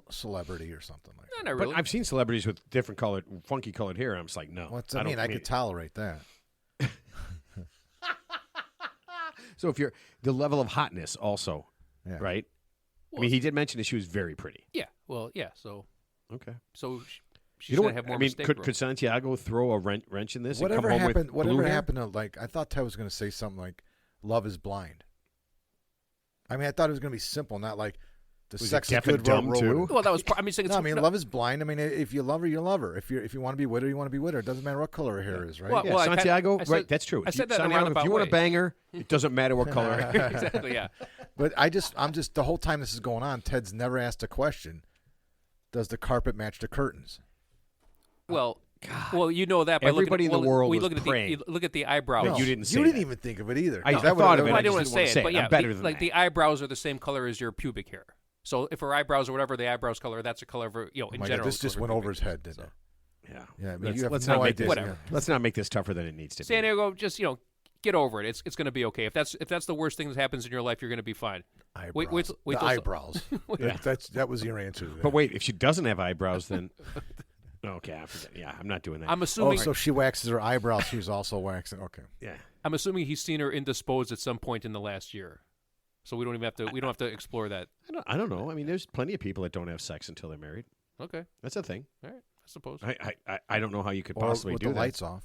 celebrity or something like that. Not really. But I've seen celebrities with different colored, funky colored hair. And I'm just like, no. I could tolerate that. So if you're the level of hotness, also, Yeah. right? Well, I mean, he did mention that she was very pretty. Yeah. Well, yeah. So Okay. She's going to have more mistake room. Could Santiago throw a wrench in this? Whatever and come happened? Home with Whatever blue happened to I thought Ted was going to say something like, "Love is blind." I mean, I thought it was going to be simple, not like the Was sex it is deaf and good. dumb, roll too? with it. Well, that was. Love is blind. I mean, if you love her, you love her. If you want to be with her, you want to be with her. It doesn't matter what color her hair is, right? Well, Yeah, Santiago, right? That's true. I said that in a Santiago, roundabout if you want way. to bang her, it doesn't matter what color. Exactly. Yeah. But I'm just the whole time this is going on, Ted's never asked a question. Does the carpet match the curtains? Well, you know that by Everybody in the world was look at praying. look at the eyebrows. But you didn't say You didn't that. even think of it either. I Is that thought what of it. Well, I I didn't want just to say didn't it, say but it. yeah, I'm better than that. the eyebrows are the same color as your pubic hair. So if her eyebrows or whatever the eyebrows color, that's a color of in Oh my general. God, this it's just color of went over pubic his hair. head, didn't it? Yeah. Yeah, I mean, you have let's no not make idea. this. Whatever. Let's not make this tougher than it needs to be. San Diego, just get over it. It's going to be okay. If that's the worst thing that happens in your life, you're going to be fine. Eyebrows. Wait the till- eyebrows. Yeah. That was your answer to that. But wait, if she doesn't have eyebrows, then okay, I forget. Yeah, I'm not doing that. I'm Oh, assuming. so she waxes her eyebrows. She was also waxing. Okay. Yeah. I'm assuming he's seen her indisposed at some point in the last year. So we don't even have to. We don't have to explore that. I don't know. I mean, there's plenty of people that don't have sex until they're married. Okay. That's a thing. All right. I suppose. I don't know how you could Or possibly with do the that. lights off.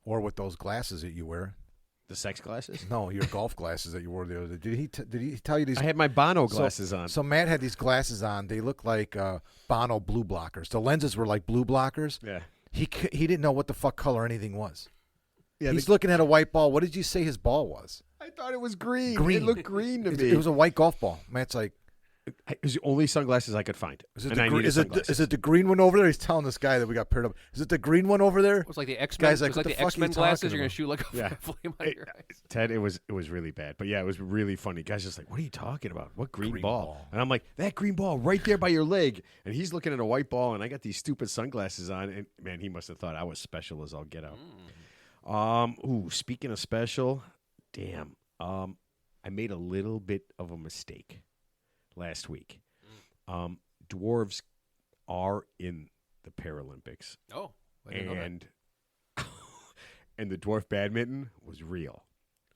Or with those glasses that you wear. The sex glasses? No, your golf glasses that you wore the other day. Did he tell you these? I had my Bono glasses on. So Matt had these glasses on. They look like Bono blue blockers. The lenses were like blue blockers. Yeah. He didn't know what the fuck color anything was. Yeah, He's looking at a white ball. What did you say his ball was? I thought it was green. Green. It looked green to It, me. it was a white golf ball. Matt's like, It was the only sunglasses I could find. is it, and the, I gre- needed is, it, sunglasses. is it the green one over there? He's telling this guy that we got paired up. Is it the green one over there? It was like the X-Men. Guy's like, it was what like the the fuck are you X-Men glasses. talking You're gonna about? shoot like a Yeah. flame out of your eyes. Ted, it was really bad. But yeah, it was really funny. Guys just like, what are you talking about? What green, Green ball? ball. And I'm like, that green ball right there by your leg. And he's looking at a white ball, and I got these stupid sunglasses on. And man, he must have thought I was special as all get out. Speaking of special, damn. I made a little bit of a mistake last week. Dwarves are in the Paralympics. Oh, I didn't know that. And and the dwarf badminton was real.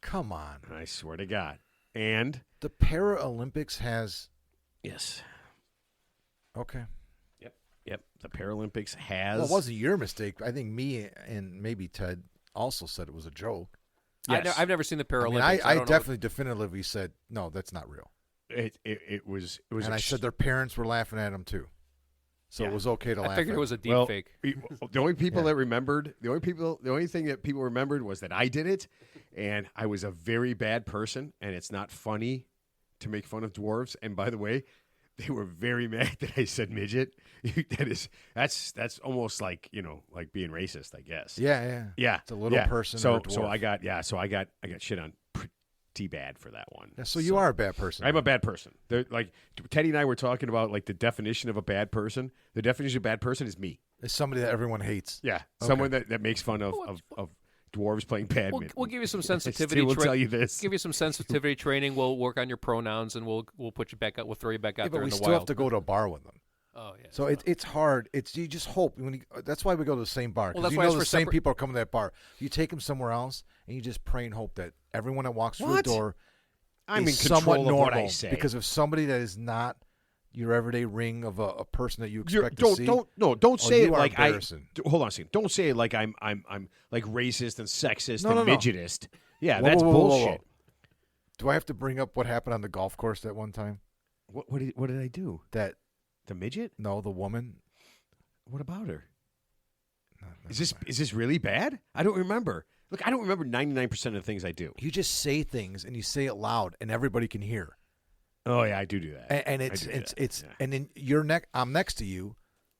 Come on. I swear to God. And The Paralympics has. yes, Okay. yep, the Paralympics has. Well, it wasn't your mistake. I think me and maybe Ted also said it was a joke. Yes. I've never seen the I Paralympics. mean, I I don't know definitely definitively said, no, that's not real. It was. And I said their parents were laughing at him too. so Yeah. it was okay to laugh. I figured at it was a deep Well, fake. the only people that remembered, the only thing that people remembered was that I did it, and I was a very bad person, and it's not funny to make fun of dwarves. And by the way, they were very mad that I said midget. That's almost like like being racist, I guess. Yeah. Yeah, It's a little yeah. person So or a so dwarf. I got shit on pretty bad for that one. Yeah, so you are a bad person. I'm a bad person. Like Teddy and I were talking about like the definition of a bad person. The definition of a bad person is me. It's somebody that everyone hates. Yeah, someone that makes fun of dwarves playing badminton. We'll give you some I sensitivity. still will tell you this. Give you some sensitivity training. We'll work on your pronouns, and we'll put you back out. We'll throw you back out Yeah, there but in we the still wild. have to go to a bar with them. Oh yeah. So it's hard. It's you just hope that's why we go to the same bar. Well, Because that's you why know it's the for same separate- people are coming to that bar. You take them somewhere else, and you just pray and hope that everyone that walks through the What? door I'm in is control somewhat of normal. what I say. Because if somebody that is not your everyday ring of a person that you You're- expect to see, don't say you it are like I. embarrassing. Hold on a second. Don't say it like I'm like racist and sexist No, and no, no. midgetist. Yeah, Whoa, that's whoa, whoa, whoa, bullshit. whoa. Do I have to bring up what happened on the golf course that one time? What did I do? That The midget? no, the woman. What about her? No, Is never mind. this really bad? I don't remember. Look, I don't remember 99% of the things I do. You just say things and you say it loud, and everybody can hear. Oh yeah, I do that. And I it's do it's that, it's yeah. and then I'm next to you,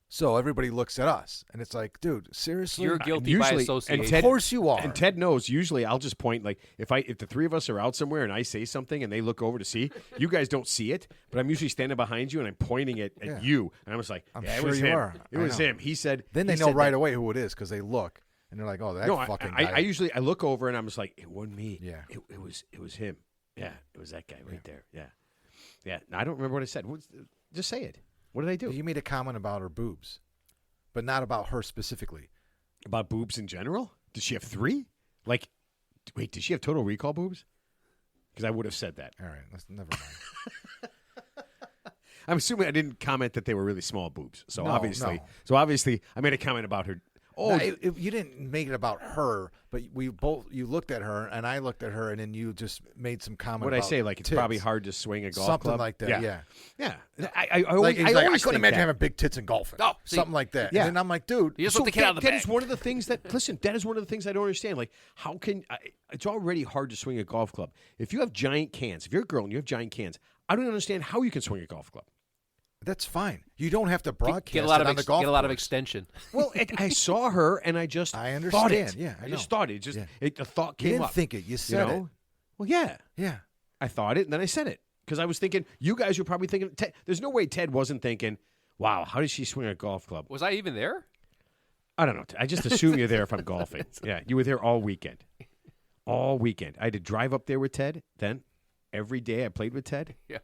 so everybody looks at us, and it's like, dude, seriously, You're guilty by usually- association. and of Ted- course you are. And Ted knows. Usually, I'll just point like if the three of us are out somewhere and I say something and they look over to see, you guys don't see it, but I'm usually standing behind you and I'm pointing it at Yeah. you, and I'm just like, I'm yeah, it sure was you him. are. It I was know. him. He said. Then they he know said right that. away who it is because they look and they're like, oh, that No, fucking I guy. usually look over and I'm just like, it wasn't me. Yeah. it was him. Yeah, it was that guy right there. Yeah, yeah. No, I don't remember what I said. Just say it. What did I do? You made a comment about her boobs, but not about her specifically. About boobs in general? Did she have 3? Like, wait, did she have Total Recall boobs? Because I would have said that. All right, let's never mind. I'm assuming I didn't comment that they were really small boobs. So No, obviously, no. I made a comment about her. Oh, No, you didn't make it about her, but you looked at her and I looked at her, and then you just made some comment. what I about say? Like it's tits. probably hard to swing a golf something club. like that. Yeah. yeah. I always, Like, he's I like, I always couldn't think imagine that. having big tits in golfing. Oh, see. something like that. Yeah. And then I'm like, dude, You just let the cat out of the that bag. is one of the things that listen. That is one of the things I don't understand. Like, how can it's already hard to swing a golf club if you have giant cans? If you're a girl and you have giant cans, I don't understand how you can swing a golf club. that's fine. You don't have to broadcast Get a lot it of on the golf get a lot of course. extension. Well, I saw her and I just I thought understand. it. Yeah, I know. just thought it. Just Yeah. the thought You came didn't up. think it. You said know? Well, yeah. it. Yeah. I thought it, and then I said it because I was thinking you guys were probably thinking. There's no way Ted wasn't thinking, "Wow, how does she swing a golf club?" Was I even there? I don't know. I just assume you're there if I'm golfing. Yeah, you were there all weekend. All weekend. I had to drive up there with Ted. Then every day I played with Ted, Yeah.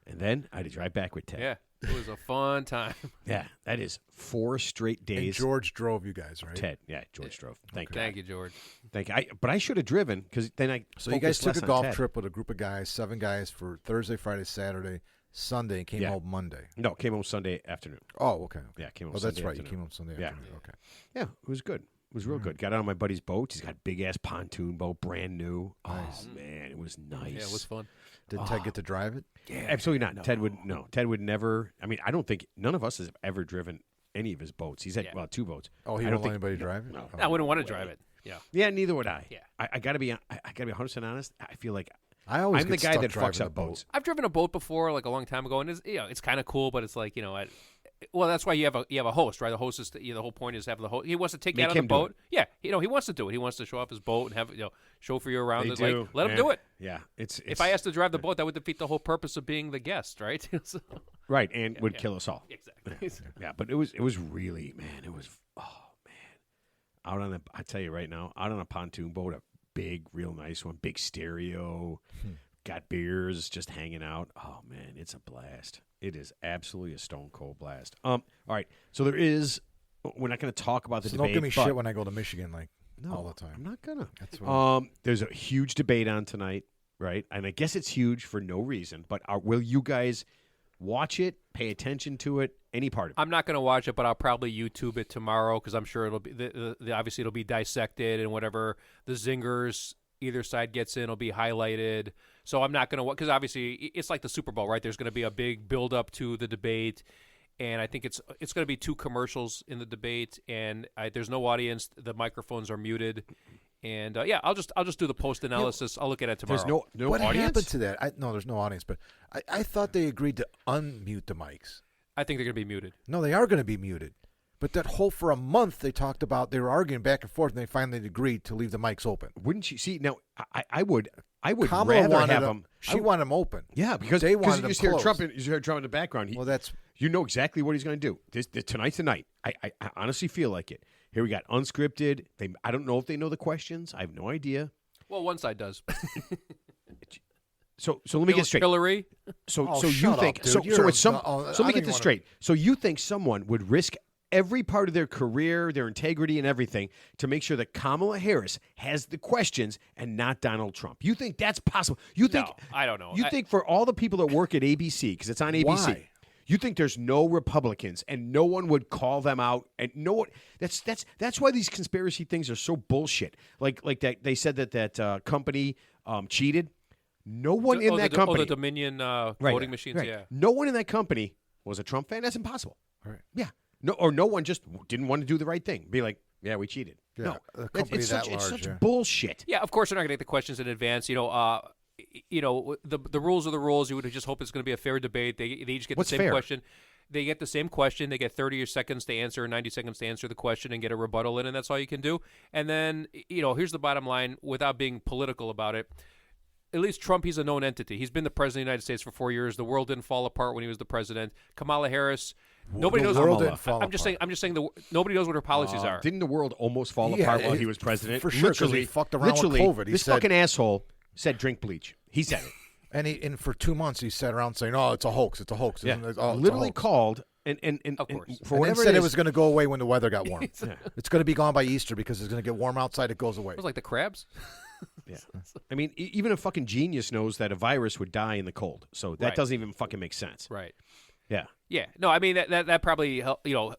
and then I had to drive back with Ted. Yeah. It was a fun time. Yeah, that is 4 straight And days. George drove you guys, right? Ted, yeah, George drove. Thank Thank you, you, George. thank you. But I should have driven because then I. So you guys focused took less a on golf Ted. trip with a group of guys, 7 guys for Thursday, Friday, Saturday, Sunday, and came Yeah. home Monday. No, came home Sunday afternoon. Oh, okay. Yeah, came home. Oh, that's Sunday right. You afternoon. came home Sunday Yeah. afternoon. Okay. Yeah, it was good. It was real good. Got out on my buddy's boat. He's got a big ass pontoon boat, brand new. Nice. Oh man, it was nice. Yeah, it was fun. Did Ted get to drive it? Yeah, absolutely not. Ted would never. I mean, I don't think none of us has ever driven any of his boats. He's had Yeah. well 2 boats. Oh, he I won't don't let think anybody drive it? no. Oh. I wouldn't want to drive it. Yeah. Yeah, neither would I. Yeah. I gotta be. I gotta be 100% honest. I feel like I always I'm get the guy stuck that driving fucks a up boat. boats. I've driven a boat before, like a long time ago, and it's kind of cool, but it's like well, that's why you have a host, right? The host is the whole point is have the host. He wants to take you Make out on the him do boat. Yeah, he wants to do it. He wants to show off his boat and have chauffeur you around. They It's do. like, let him Yeah. do it. Yeah, it's If I asked to drive the boat, that would defeat the whole purpose of being the guest, right? So- right and would kill us all. exactly. Yeah, but it was really man. It was out on I tell you right now, out on a pontoon boat, a big, real nice one, big stereo, got beers, just hanging out. Oh man, it's a blast. It is absolutely a stone cold blast. All right, so there is. We're not going to talk about the So debate. don't give me but- shit when I go to Michigan, like No, all the time. I'm not gonna. That's what There's a huge debate on tonight, right? And I guess it's huge for no reason. But will you guys watch it, pay attention to it, any part of it? I'm not going to watch it, but I'll probably YouTube it tomorrow because I'm sure it'll be obviously it'll be dissected and whatever the zingers either side gets in will be highlighted. So I'm not going to because obviously it's like the Super Bowl, right? There's going to be a big build up to the debate, and I think it's going to be 2 commercials in the debate, and there's no audience. The microphones are muted, and I'll just do the post analysis. I'll look at it tomorrow. There's no what audience? happened to that? No, there's no audience, but I thought they agreed to unmute the mics. I think they're going to be muted. No, they are going to be muted. But that whole for a month they talked about, they were arguing back and forth, and they finally agreed to leave the mics open. Wouldn't you see? Now, I would Kamala rather wanted have them. them. She wanted them open. Yeah, because they wanted you them just hear closed. Trump. You hear Trump in the background. Well, that's You know exactly what he's going to do. This tonight's the night. I honestly feel like it. Here we got unscripted. I don't know if they know the questions. I have no idea. Well, one side does. So let me get straight. Hillary. So Oh, you shut up, think dude. so You're it's some. a- oh, So let me I don't get even this wanna- straight. So you think someone would risk every part of their career, their integrity, and everything to make sure that Kamala Harris has the questions and not Donald Trump? You think that's possible? You think? No, I don't know. You think for all the people that work at ABC, because it's on ABC, Why? you think there's no Republicans and no one would call them out, and no one. That's why these conspiracy things are so bullshit. Like that they said that company cheated. No one in that company. the Dominion voting machines. Right. Yeah. No one in that company was a Trump fan. That's impossible. Right. Yeah. No one just didn't want to do the right thing. Be like, yeah, we cheated. Yeah, No, a company it's that such, it's large, such yeah. bullshit. Yeah, of course they're not going to get the questions in advance. The rules are the rules. You would just hope it's going to be a fair debate. They each get What's the same fair? question. They get the same question. They get 30 seconds to answer, or 90 seconds to answer the question, and get a rebuttal in, and that's all you can do. And then, here's the bottom line, without being political about it. At least Trump, he's a known entity. He's been the president of the United States for 4 years. The world didn't fall apart when he was the president. Kamala Harris, nobody The knows. world didn't fall I'm just saying. Nobody knows what her policies are. Didn't the world almost fall Yeah, apart while it- he was president? for sure, 'cause he Literally, fucked around with literally, COVID. He this said- fucking asshole said drink bleach. He said it. And for 2 months he sat around saying, "Oh, it's a hoax. It's a hoax." Yeah. It's a Literally hoax. called and Of course. for And then whatever said it it is, was going to go away when the weather got warm. It's going to be gone by Easter because it's going to get warm outside. It goes away. It was like the crabs. Yeah. I mean, even a fucking genius knows that a virus would die in the cold. So that Right. doesn't even fucking make sense. Right. Yeah. Yeah, no, I mean that probably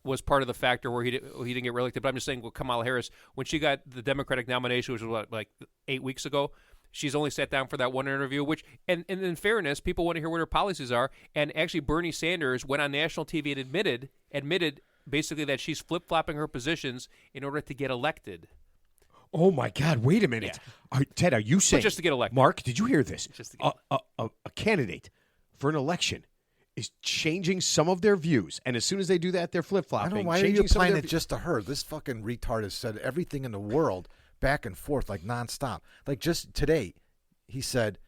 was part of the factor where he didn't get reelected. But I'm just saying, with Kamala Harris, when she got the Democratic nomination, which was like 8 weeks ago, she's only sat down for that one interview. Which, and in fairness, people want to hear what her policies are. And actually, Bernie Sanders went on national TV and admitted basically that she's flip flopping her positions in order to get elected. Oh my God! Wait a minute, Ted. Are you saying just to get elected. Mark, did you hear this? Just to get a candidate for an election is changing some of their views, and as soon as they do that, they're flip I flopping. don't know why are you applying it just to her. This fucking retard has said everything in the world back and forth like nonstop. Like just today, he said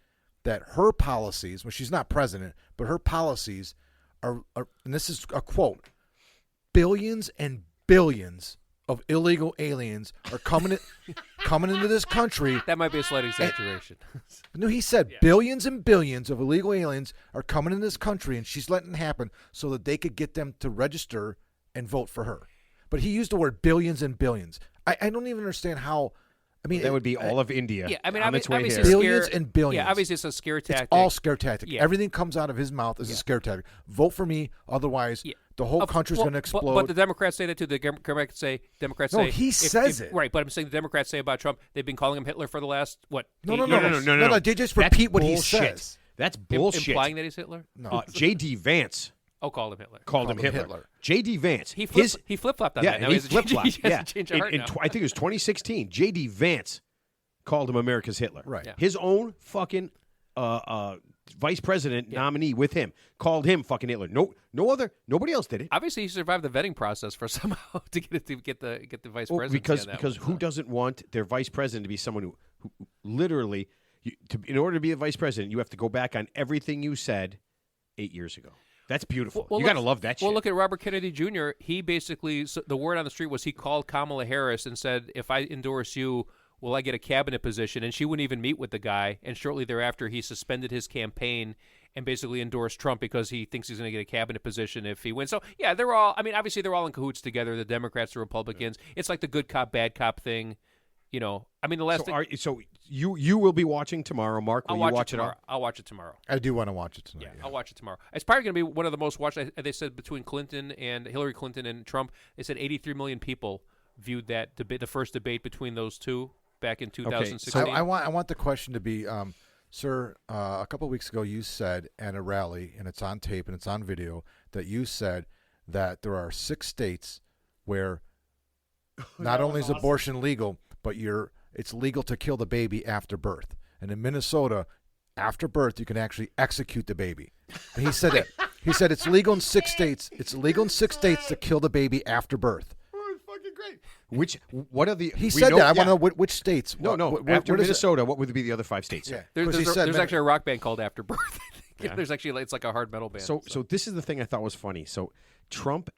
that her policies, well, she's not president, but her policies are and this is a quote, billions and billions of illegal aliens are coming into this country. That might be a slight exaggeration. No, he said billions and billions of illegal aliens are coming in this country, and she's letting it happen so that they could get them to register and vote for her. But he used the word billions and billions. I don't even understand how. I mean, That would be all of India. Yeah, I mean, on its way obviously here. Billions scare- and billions. Yeah, obviously it's a scare tactic. it's all scare tactic. Yeah. Everything comes out of his mouth is a scare tactic. Vote for me, otherwise the whole country's going to explode. But the Democrats say that too. The Democrats say. No, he says it. Right, but I'm saying the Democrats say about Trump. They've been calling him Hitler for the last No. 8 years? No, they just That's repeat what he bullshit. says. That's bullshit. Implying that he's Hitler. No. J.D. Vance Called him Hitler. called him Hitler. J.D. Vance. He flip flopped on yeah, that. and Now he he's flip flopped. He has Yeah, to change heart now. I think it was 2016. J.D. Vance called him America's Hitler. Right. Yeah. His own fucking vice president nominee with him called him fucking Hitler. Nobody else did it. Obviously, he survived the vetting process for somehow to get the vice Well, president. because who doesn't want their vice president to be someone who literally, in order to be a vice president, you have to go back on everything you said 8 years ago. That's beautiful. You got to love that shit. Well, look at Robert Kennedy Jr. He basically, the word on the street was he called Kamala Harris and said, if I endorse you, will I get a cabinet position? And she wouldn't even meet with the guy. And shortly thereafter, he suspended his campaign and basically endorsed Trump because he thinks he's going to get a cabinet position if he wins. So, yeah, they're all, I mean, obviously they're all in cahoots together, the Democrats, the Republicans. It's like the good cop, bad cop thing. I mean, the last thing. So you will be watching tomorrow, Mark. Will I'll you watch it tomorrow. all? I'll watch it tomorrow. I do want to watch it tonight. Yeah, I'll watch it tomorrow. It's probably going to be one of the most watched. They said between Hillary Clinton and Trump, they said 83 million people viewed that debate, the first debate between those two back in 2016. I want the question to be, sir. A couple of weeks ago, you said at a rally, and it's on tape and it's on video, that you said that there are 6 states where not only is abortion legal, but it's legal to kill the baby after birth. And in Minnesota, after birth, you can actually execute the baby. And he said that. He said it's legal in 6 states. It's illegal in 6 states to kill the baby after birth. Oh, it's fucking great. What are the? He said that. I want to know which states. No. After Minnesota, what would be the other 5 states? Yeah. There's actually a rock band called After Birth. Yeah. There's actually it's like a hard metal band. So this is the thing I thought was funny. So Trump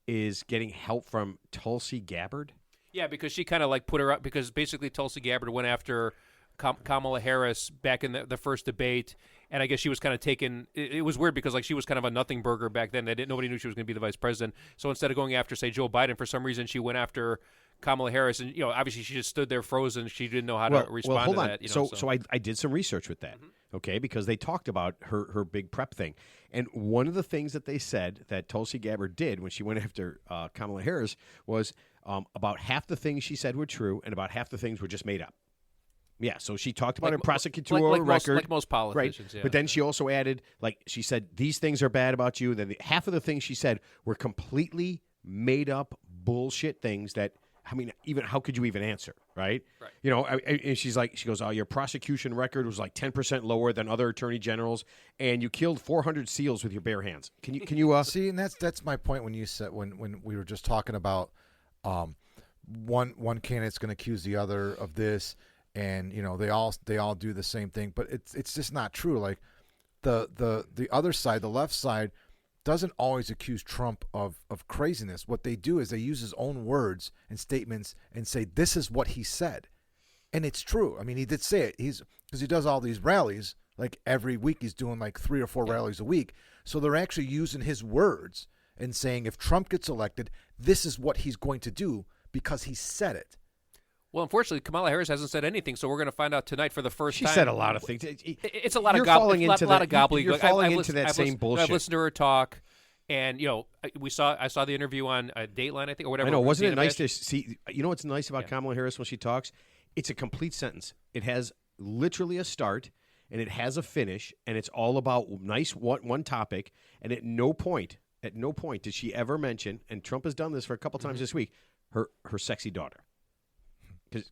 is getting help from Tulsi Gabbard. Yeah, because she kind of like put her up because basically Tulsi Gabbard went after Kamala Harris back in the first debate, and I guess she was kind of taken. It was weird because like she was kind of a nothing burger back then. Nobody knew she was going to be the vice president. So instead of going after say Joe Biden, for some reason she went after Kamala Harris, and obviously she just stood there frozen. She didn't know how to respond hold to on. that. So I did some research with that. Okay, because they talked about her big prep thing, and one of the things that they said that Tulsi Gabbard did when she went after Kamala Harris was about half the things she said were true, and about half the things were just made up. Yeah, so she talked about her prosecutorial record, like most politicians. right? Yeah. But then she also added, like she said, these things are bad about you. Then half of the things she said were completely made up bullshit things that. I mean, even how could you even answer, right? Right. And she goes, oh, your prosecution record was like 10% lower than other attorney generals, and you killed 400 seals with your bare hands. Can you see? And that's my point when you said when we were just talking about one candidate's going to accuse the other of this, and they all do the same thing, but it's just not true. Like the other side, the left side, doesn't always accuse Trump of craziness. What they do is they use his own words and statements and say, this is what he said. And it's true. I mean, he did say it. Because he does all these rallies, like every week he's doing like 3 or 4 rallies a week. So they're actually using his words and saying, if Trump gets elected, this is what he's going to do because he said it. Well, unfortunately, Kamala Harris hasn't said anything, so we're going to find out tonight for the first time. She said a lot of things. It's a lot of You're gobbledygook. You're falling into that same bullshit. I've listened to her talk, and I saw the interview on Dateline, I think, or whatever. I know. Wasn't it nice to see? You know what's nice about Kamala Harris when she talks? It's a complete sentence. It has literally a start, and it has a finish, and it's all about one topic. And at no point did she ever mention, and Trump has done this for a couple times this week, her sexy daughter.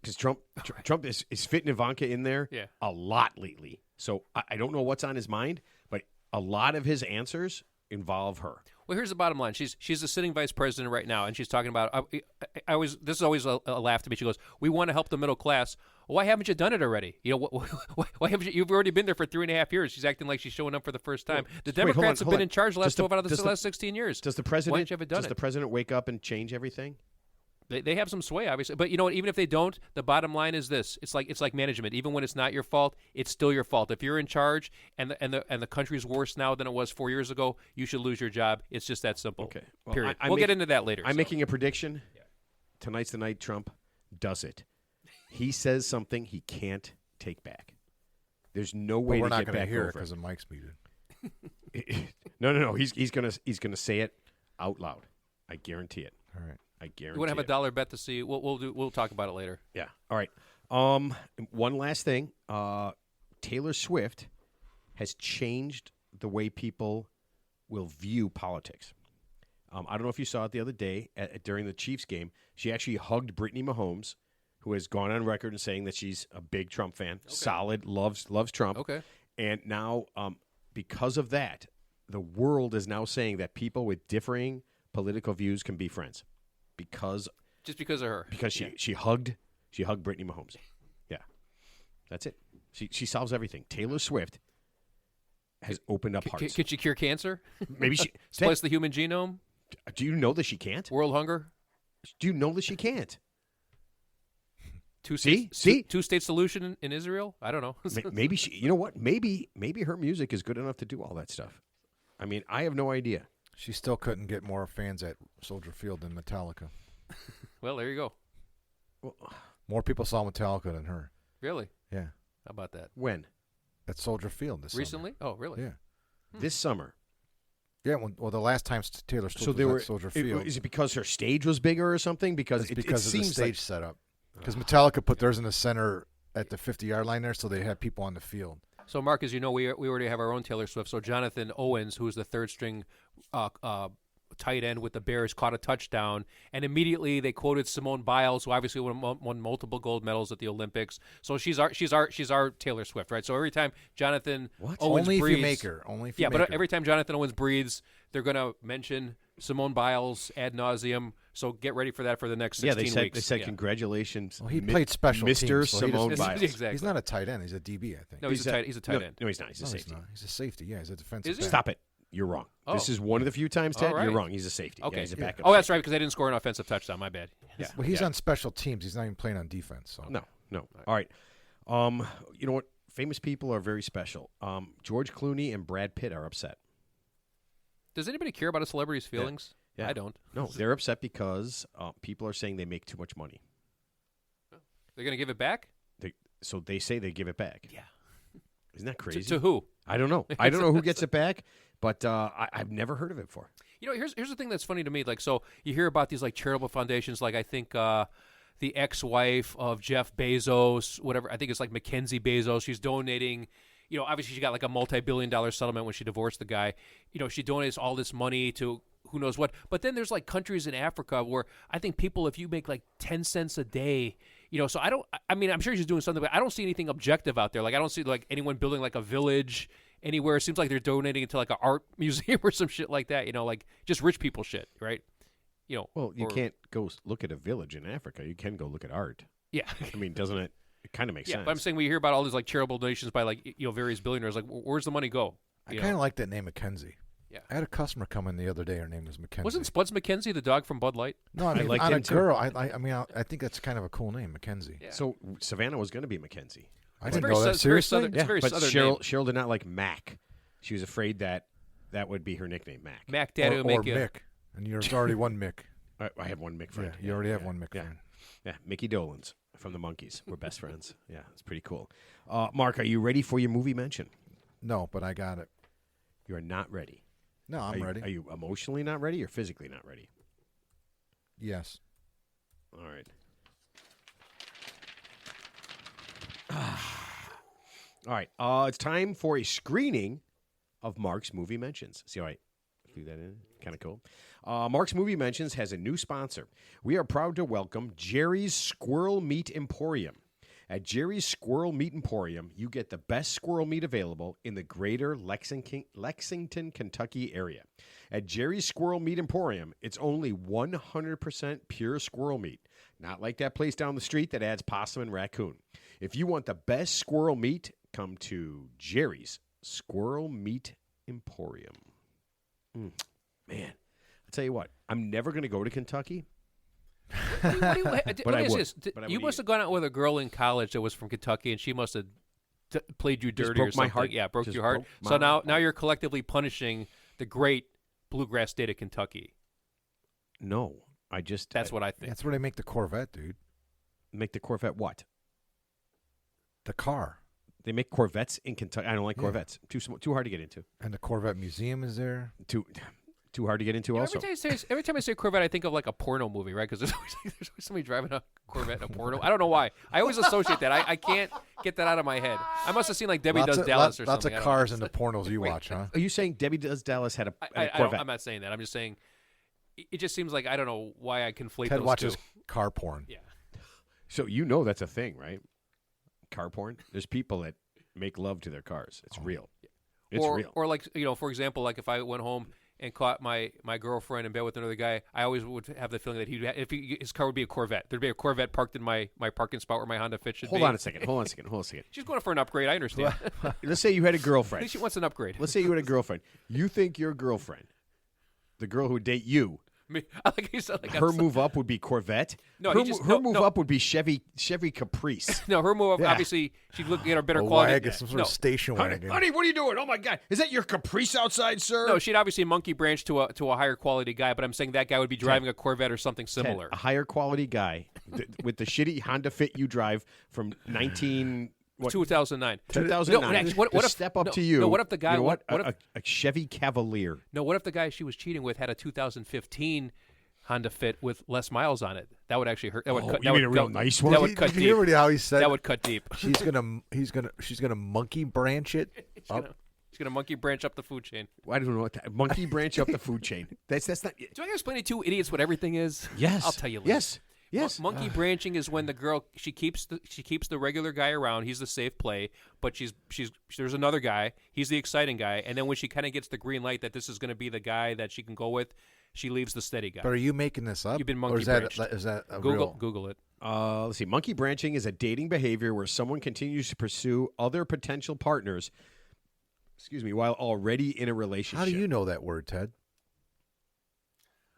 Because Trump is fitting Ivanka in there a lot lately. So I don't know what's on his mind, but a lot of his answers involve her. Well, here's the bottom line. She's the sitting vice president right now, and she's talking about. This is always a laugh to me. She goes, "We want to help the middle class." Well, why haven't you done it already? Why haven't you? You've already been there for 3.5 years. She's acting like she's showing up for the first time. The Democrats have been in charge the last 12 out of the last 16 years. Does the president? Why haven't you ever done does the president wake up and change everything? They have some sway, obviously, but you know what? Even if they don't, the bottom line is this: it's like management. Even when it's not your fault, it's still your fault. If you're in charge and the country's worse now than it was 4 years ago, you should lose your job. It's just that simple. Okay. Well, period. We'll get into that later. I'm making a prediction. Yeah. Tonight's the night Trump does it. He says something he can't take back. There's no way to get back over it. We're not going to hear it because of Mike's muted. No. He's gonna say it out loud. I guarantee it. All right. I guarantee. You want to have a dollar bet to see? We'll talk about it later. Yeah. All right. One last thing. Taylor Swift has changed the way people will view politics. I don't know if you saw it the other day during the Chiefs game. She actually hugged Brittany Mahomes, who has gone on record and saying that she's a big Trump fan, solid, loves Trump. Okay. And now, because of that, the world is now saying that people with differing political views can be friends. Just because of her. Because she hugged Brittany Mahomes. Yeah. That's it. She solves everything. Taylor Swift has opened up hearts. Could she cure cancer? Maybe she splice the human genome? Do you know that she can't? World hunger? Do you know that she can't? Two-state solution in Israel? I don't know. Maybe she. You know what? Maybe her music is good enough to do all that stuff. I mean, I have no idea. She still couldn't get more fans at Soldier Field than Metallica. Well, there you go. Well, more people saw Metallica than her. Really? Yeah. How about that? When? At Soldier Field this recently? Summer. Oh, really? Yeah. This summer. Yeah. Well, the last time Taylor Swift was at Soldier Field. Is it because her stage was bigger or something? Because it's because of the stage setup. Because Metallica put theirs in the center at the 50-yard line there, so they had people on the field. So, Mark, as you know, we already have our own Taylor Swift. So, Jonathan Owens, who is the third-string tight end with the Bears, caught a touchdown, and immediately they quoted Simone Biles, who obviously won multiple gold medals at the Olympics. So she's our Taylor Swift, right? So every time Jonathan Owens Only breathes, if you make her. Only if you yeah, make but her. every time Jonathan Owens breathes, they're going to mention Simone Biles ad nauseum. So get ready for that for the next 16 weeks. They said Yeah. congratulations. Well, he played special Mr. teams, so he Simone doesn't- Biles. Exactly. He's not a tight end. He's a DB, I think. No, he's a tight end. No, he's not. He's a No, safety. he's not. He's a safety. Yeah, he's a defensive Is he? back. Stop it. You're wrong. This Oh. is one of the few times, Ted, All right. you're wrong. He's a safety. Okay. Yeah, he's a backup. Oh, that's safety. right, because I didn't score an offensive touchdown. My bad. Yeah. Well, he's yeah. on special teams. He's not even playing on defense. So. No. All right. You know what? Famous people are very special. George Clooney and Brad Pitt are upset. Does anybody care about a celebrity's feelings? Yeah. I don't. No, they're upset because people are saying they make too much money. They're going to give it back? So they say they give it back. Yeah. Isn't that crazy? To who? I don't know. I don't know who gets it back, but I've never heard of it before. You know, here's the thing that's funny to me. Like, so you hear about these like charitable foundations. Like, I think the ex-wife of Jeff Bezos, whatever. I think it's like Mackenzie Bezos. She's donating. You know, obviously she got like a multi-billion-dollar settlement when she divorced the guy. You know, she donates all this money to who knows what. But then there's like countries in Africa where I think people, if you make like 10 cents a day, you know, so I mean, I'm sure she's doing something, but I don't see anything objective out there. Like, I don't see like anyone building like a village anywhere. It seems like they're donating it to like an art museum or some shit like that, you know, like just rich people shit, right? You know, Well, you can't go look at a village in Africa. You can go look at art. Yeah. I mean, doesn't it? It kind of makes Yeah, sense. but I'm saying we hear about all these like charitable donations by like, you know, various billionaires. Like, where's the money go? I You kind know? of like that name, Mackenzie. Yeah. I had a customer come in the other day. Her name was Mackenzie. Wasn't Spuds McKenzie the dog from Bud Light? No, I mean, like on him a too. girl. I mean, I think that's kind of a cool name, Mackenzie. Yeah. So Savannah was going to be Mackenzie. I It's didn't very know that. it's very Seriously? southern- It's a very but southern Cheryl, name. Cheryl did not like Mac. She was afraid that would be her nickname, Mac. Mac Daddy or will make you. Mick. And there's already one Mick. I have one Mick Yeah, friend. you already have one Mick yeah. friend. Yeah, Mickey Dolenz from the Monkees. We're best friends. Yeah, it's pretty cool. Mark, are you ready for your movie mention? No, but I got it. You are not ready. No, I'm ready. Are you emotionally not ready or physically not ready? Yes. All right. All right. It's time for a screening of Mark's Movie Mentions. See how I threw that in? Kind of cool. Mark's Movie Mentions has a new sponsor. We are proud to welcome Jerry's Squirrel Meat Emporium. At Jerry's Squirrel Meat Emporium, you get the best squirrel meat available in the greater Lexington, Kentucky area. At Jerry's Squirrel Meat Emporium, it's only 100% pure squirrel meat, not like that place down the street that adds possum and raccoon. If you want the best squirrel meat, come to Jerry's Squirrel Meat Emporium. Man, I'll tell you what, I'm never going to go to Kentucky. Let me I ask would. this. But I You would must eat have gone out with a girl in college that was from Kentucky, and she must have played you Just dirty or broke my something. heart. Yeah, broke Just your heart. broke my So now heart. you're collectively punishing the great bluegrass state of Kentucky. No, That's what I think. That's where they make the Corvette, dude. Make the Corvette what? The car. They make Corvettes in Kentucky. I don't like Yeah. Corvettes. Too hard to get into. And the Corvette Museum is there. Too hard to get into. Also, Every time I say Corvette, I think of like a porno movie, right? Because there's always somebody driving a Corvette in a porno. I don't know why. I always associate that. I can't get that out of my head. I must have seen like Debbie Does Dallas or lots something. of I don't know. cars in the pornos you watch, huh? are you saying Debbie Does Dallas had a I Corvette? I'm not saying that. I'm just saying it just seems like I don't know why I conflate Ted those watches two. car porn. Yeah. So you know that's a thing, right? Car porn. There's people that make love to their cars. It's real. It's real. Or like, you know, for example, like if I went home and caught my girlfriend in bed with another guy, I always would have the feeling that his car would be a Corvette. There'd be a Corvette parked in my parking spot where my Honda Fit should be. Hold on a second. She's going for an upgrade. I understand. Let's say you had a I girlfriend. think she wants an upgrade. Let's say you had a girlfriend. You think your girlfriend, the girl who would date you, Like you said, like her move up would be Corvette. No, her move up would be Chevy Caprice. No, her move up, Yeah. obviously, she'd look at a better A quality. wagon, some sort of station wagon. Honey, what are you doing? Oh my God, is that your Caprice outside, sir? No, she'd obviously monkey branch to a higher quality guy, but I'm saying that guy would be driving a Corvette or something Ted, similar. a higher quality guy with the shitty Honda Fit you drive from 2009. 2009. No, actually, what to if step up no, to you? No, what if the guy? You know what? What if a Chevy Cavalier? no? What if the guy she was cheating with had a 2015 Honda Fit with less miles on it? That would actually hurt. That would cut. you That mean would a real cut- nice That one? would cut Did you deep. hear how he said That would cut deep. she's gonna monkey branch it up. She's gonna monkey branch up the food chain. I don't know what that monkey branch up the food chain. That's not. Do I gotta explain to two idiots what everything is? Yes, I'll tell you later. Yes. Monkey branching is when the girl she keeps the regular guy around. He's the safe play, but there's another guy. He's the exciting guy, and then when she kind of gets the green light that this is going to be the guy that she can go with, she leaves the steady guy. But are you making this up? You've been Or monkey is that branched. is that a Google it. Let's see. Monkey branching is a dating behavior where someone continues to pursue other potential partners. While already in a relationship. How do you know that word, Ted?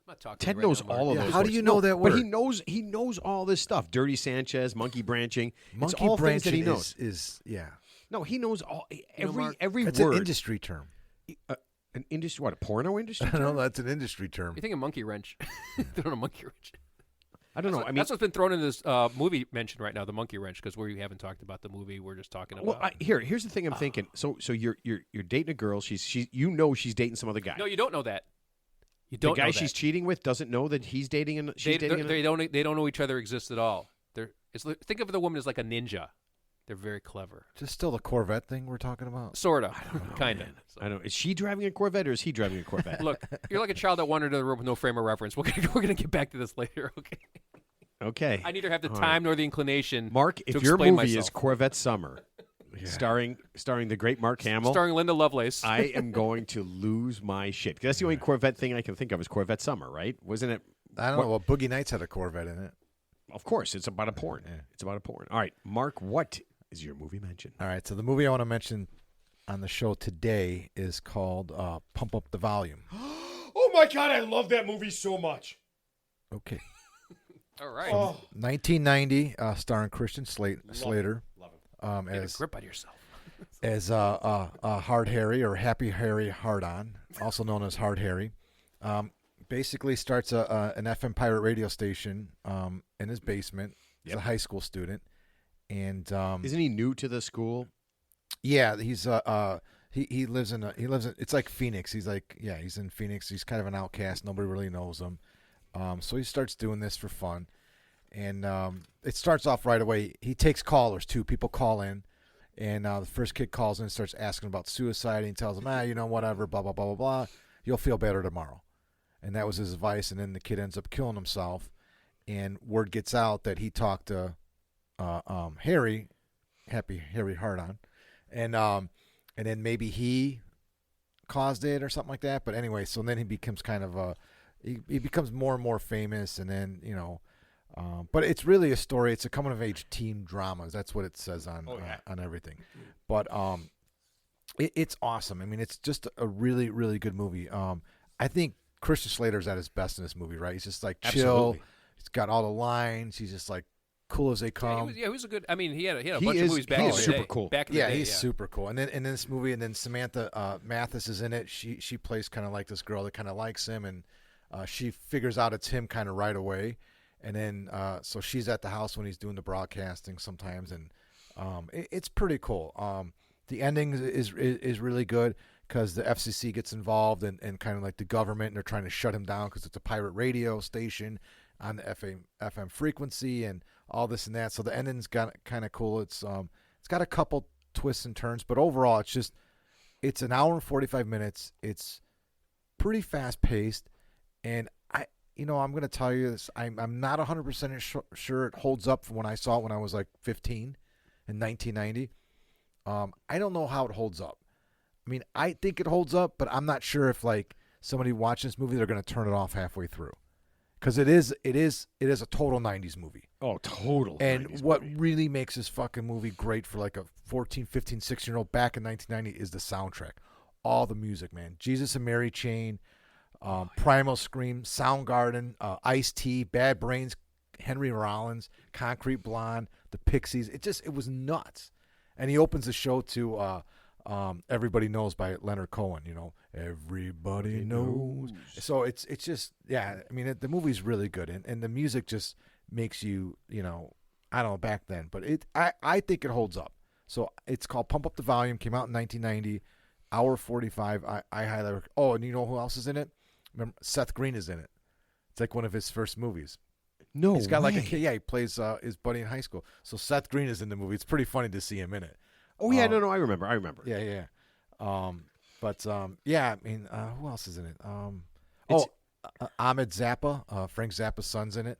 I'm not talking. Ted right knows now, Mark. all of Yeah, those. how do words. you know that But word? he knows all this stuff. Dirty Sanchez, monkey branching. It's Monkey all things branching that he knows. is yeah. No, he knows all Mark, every It's word. an industry term. An industry, what, a porno industry? I know that's an industry term. You're thinking monkey wrench. They don't know monkey wrench. I don't know. I mean, that's what's been thrown in this movie mentioned right now, the monkey wrench, because we haven't talked about the movie. We're just talking about. well, here's the thing. I'm thinking. So you're dating a girl. She's she's dating some other guy. No, you don't know that. You The don't. guy know she's that. cheating with doesn't know that he's dating and she's dating. They don't know each other exist at all. Think of the woman as like a ninja. They're very clever. Is this still the Corvette thing we're talking about? Sorta. Kind of. I don't. Is she driving a Corvette or is he driving a Corvette? Look, you're like a child that wandered into the room with no frame of reference. We're gonna get back to this later, okay? Okay. I neither have the All time nor the inclination. Mark, to if your explain movie myself. is Corvette Summer, starring the great Mark Hamill, Starring Linda Lovelace. I am going to lose my shit. 'Cause that's the only Corvette thing I can think of is Corvette Summer, right? Wasn't it? I don't know. Well, Boogie Nights had a Corvette in it. Of course, it's about a porn. Yeah. It's about a porn. All right, Mark, what is your movie mention? All right, so the movie I want to mention on the show today is called Pump Up the Volume. Oh my God, I love that movie so much. Okay. All right. 1990, starring Christian Slater Get a as grip on yourself. Hard Harry or Happy Harry Hard-On, also known as Hard Harry. Basically starts an FM pirate radio station in his basement. He's a high school student. And Isn't he new to the school? yeah, he's he lives in it's like Phoenix. He's in Phoenix. He's kind of an outcast. Nobody really knows him. So he starts doing this for fun, and it starts off right away. He takes callers too. People call in, and the first kid calls in and starts asking about suicide. And he tells them, whatever, blah blah blah blah blah. You'll feel better tomorrow, and that was his advice. And then the kid ends up killing himself, and word gets out that he talked to Harry, Happy Harry Hard-On, and then maybe he caused it or something like that. But anyway, so then he becomes kind of he becomes more and more famous, and then but it's really a story. It's a coming of age teen drama. That's what it says on everything. But it's awesome. I mean, it's just a really really good movie. I think Christian Slater's at his best in this movie. Right? He's just like chill. Absolutely. He's got all the lines. He's just like cool as they come. He was a good. I mean, he had a He bunch is- of movies back he in is the super day. cool. Back in the Yeah, day, he's super cool. And then in this movie, and then Samantha Mathis is in it. She plays kind of like this girl that kind of likes him, and she figures out it's him kind of right away. And then so she's at the house when he's doing the broadcasting sometimes, and it's pretty cool. The ending is really good because the FCC gets involved and kind of like the government, and they're trying to shut him down because it's a pirate radio station on the FM frequency and all this and that. So the ending's got kind of cool. It's got a couple twists and turns, but overall it's an hour and 45 minutes. It's pretty fast paced, and I'm going to tell you this. I'm not 100% sure it holds up from when I saw it when I was like 15 in 1990. I don't know how it holds up. I mean, I think it holds up, but I'm not sure if like somebody watching this movie, they're going to turn it off halfway through. Because it is a total 90s movie. Oh, total. And 90s what movie. really makes this fucking movie great for like a 14, 15, 16-year-old back in 1990 is the soundtrack. All the music, man. Jesus and Mary Chain, Primal Scream, Soundgarden, Ice-T, Bad Brains, Henry Rollins, Concrete Blonde, the Pixies. It was nuts. And he opens the show to Everybody Knows by Leonard Cohen, Everybody knows. So it's just, yeah, I mean, the movie's really good. And the music just makes you, I don't know, back then. But I think it holds up. So it's called Pump Up the Volume, came out in 1990, hour 45. I highly recommend. Oh, and you know who else is in it? Remember, Seth Green is in it. It's like one of his first movies. No, He's got like a way. kid. Yeah, he plays his buddy in high school. So Seth Green is in the movie. It's pretty funny to see him in it. Oh yeah, no, I remember. Yeah. Yeah, I mean, who else is in it? It's- Ahmed Zappa, Frank Zappa's son's in it.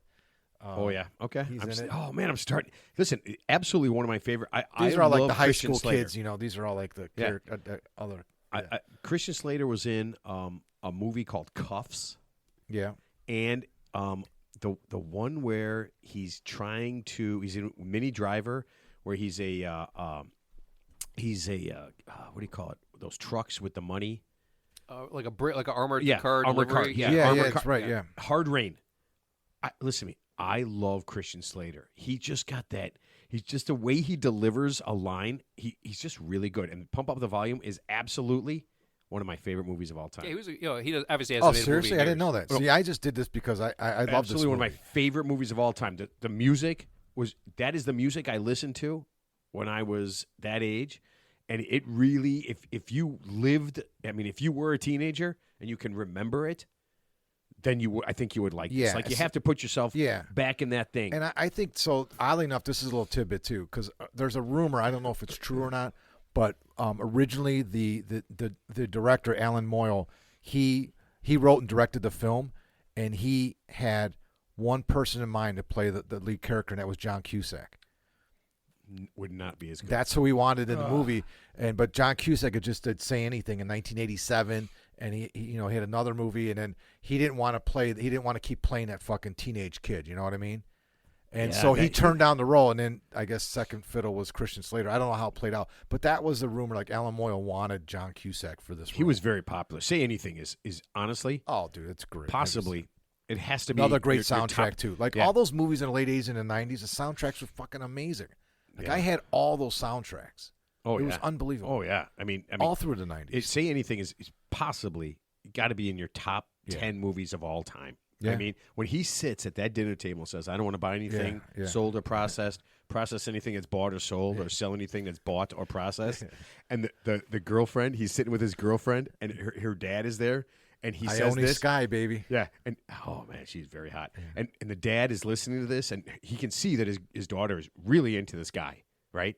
Oh yeah, okay. he's I'm in s- it. Oh man, I'm starting. Listen, absolutely one of my favorite. These I are all like love the high Christian school Slater. kids. You know, these are all like the Yeah. other. Christian Slater was in a movie called Cuffs, Yeah. and the one where he's he's a Mini Driver, where he's a what do you call it? Those trucks with the money. like an armored Yeah, car armored car, delivery. yeah. Yeah, Armored that's car- right. Yeah. Hard Rain. Listen to me. I love Christian Slater. He just got that. He's just the way he delivers a line. He's just really good. And Pump Up the Volume is absolutely one of my favorite movies of all time. Yeah, he was. He does, obviously has. Oh, seriously? I didn't know that. Oh. See, I just did this because I love this absolutely one of my movie. favorite movies of all time. The music is the music I listened to when I was that age, and it really, if you lived, I mean, if you were a teenager and you can remember it, then I think you would like Yeah, this. Like you it's- have to put yourself Yeah. back in that thing. And I think so. Oddly enough, this is a little tidbit too, because there's a rumor. I don't know if it's true or not, but originally the director Alan Moyle, he wrote and directed the film, and he had one person in mind to play the lead character, and that was John Cusack. Would not be as good. That's who he wanted in the movie, but John Cusack had just did Say Anything in 1987, and he had another movie, and then he didn't want to keep playing that fucking teenage kid. You know what I mean? And Yeah, so he that- turned down the role, and then I guess second fiddle was Christian Slater. I don't know how it played out, but that was the rumor. Like Alan Moyle wanted John Cusack for this. He role. was very popular. Say Anything is honestly Oh, dude, it's great. possibly it has to be Another great your soundtrack top- too. Like Yeah. all those movies in the late 80s and the 90s, the soundtracks were fucking amazing. Like Yeah. I had all those soundtracks. Oh it yeah. was unbelievable. Oh yeah. I mean, all through the 90s. Say Anything is possibly got to be in your top Yeah. 10 movies of all time. Yeah. I mean, when he sits at that dinner table and says, "I don't want to buy anything Yeah. sold or processed, process anything that's bought or sold, or sell anything that's bought or processed," and the girlfriend, he's sitting with his girlfriend, and her dad is there, and he says Ione this. Sky, baby. Yeah, and oh man, she's very hot. And the dad is listening to this, and he can see that his daughter is really into this guy, right?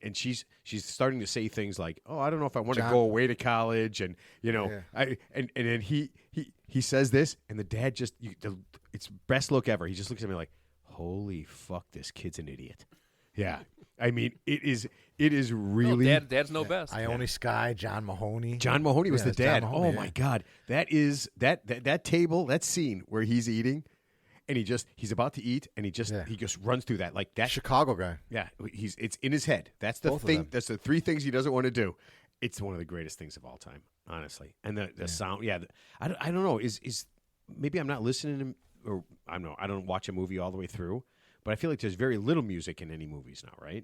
And she's starting to say things like, "Oh, I don't know if I want to John- go away to college," and Yeah. and then he says this, and the dad just it's best look ever. He just looks at me like, "Holy fuck, this kid's an idiot." Yeah, I mean it is really. Dad's no best. Ione Sky, John Mahoney. John Mahoney was Yeah, the it's John dad. Mahoney, Oh yeah. my God, that is that table, that scene where he's eating, and he's about to eat, and he just runs through that like that. Chicago guy. Yeah, it's in his head. That's the Both of thing. them. That's the three things he doesn't want to do. It's one of the greatest things of all time, honestly. And the sound, yeah. I don't know. Is maybe I'm not listening to, or I don't watch a movie all the way through, but I feel like there's very little music in any movies now, right?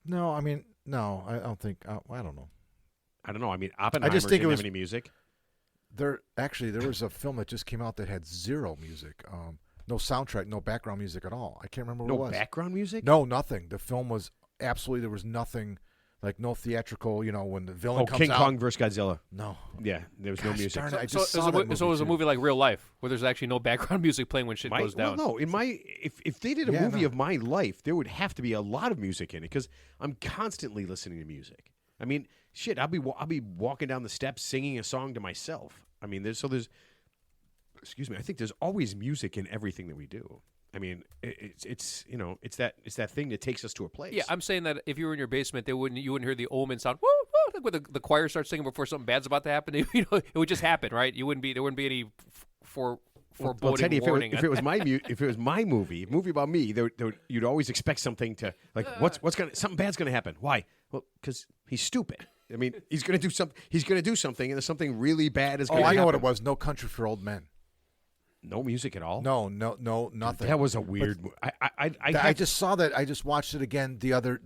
No, I mean, no, I don't think. I don't know. I don't know. I mean, Oppenheimer think it didn't was- have any music. There was a film that just came out that had zero music. No soundtrack, no background music at all. I can't remember what No it was. background music. No, nothing. The film was absolutely, there was nothing, like no theatrical, when the villain Oh, comes King out. Kong versus Godzilla. No. Yeah, there was no Gosh music. darn it, I So, just so, saw that it was a too. movie like real life, where there's actually no background music playing when shit goes down. Well, no, in my if they did a Yeah, movie no. of my life, there would have to be a lot of music in it because I'm constantly listening to music. I mean, shit, I'll be walking down the steps singing a song to myself. I mean, there's excuse me, I think there's always music in everything that we do. I mean, it's that thing that takes us to a place. Yeah, I'm saying that if you were in your basement, you wouldn't hear the omen sound. Woo, woo, like when the choir starts singing before something bad's about to happen. It would just happen, right? There wouldn't be any foreboding Well, Teddy, warning. if it was my if it was my movie about me, you'd always expect something to like something bad's gonna happen. Why? Well, because he's stupid. I mean, he's gonna do something. He's gonna do something, and there's something really bad is Oh, gonna I happen. know what it was. No Country for Old Men. No music at all. No, nothing. That was a weird. I just saw that. I just watched it again the other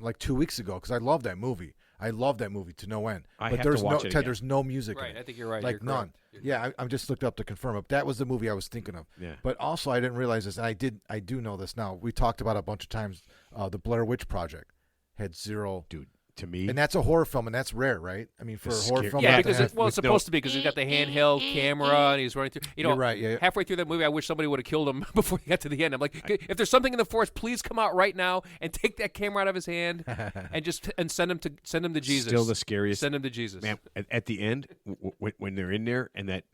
like 2 weeks ago because I love that movie. I love that movie to no end. I but have to there's watch no it Ted. again. There's no music. Right, in it. I think you're right. Like You're none. correct. Yeah, I'm just looked up to confirm it. That was the movie I was thinking of. Yeah. But also, I didn't realize this, and I do know this now. We talked about it a bunch of times. The Blair Witch Project had zero. Dude, to me, And that's a horror film, and that's rare, right? I mean, for a It's horror scary. film, Yeah, not to because have- it's with supposed to be because he's got the handheld camera and he's running through. You know, You're right, yeah. halfway through that movie, I wish somebody would have killed him before he got to the end. I'm like, if there's something in the forest, please come out right now and take that camera out of his hand and send him to Jesus. still the scariest. Send him to Jesus. Man, at the end, when they're in there and that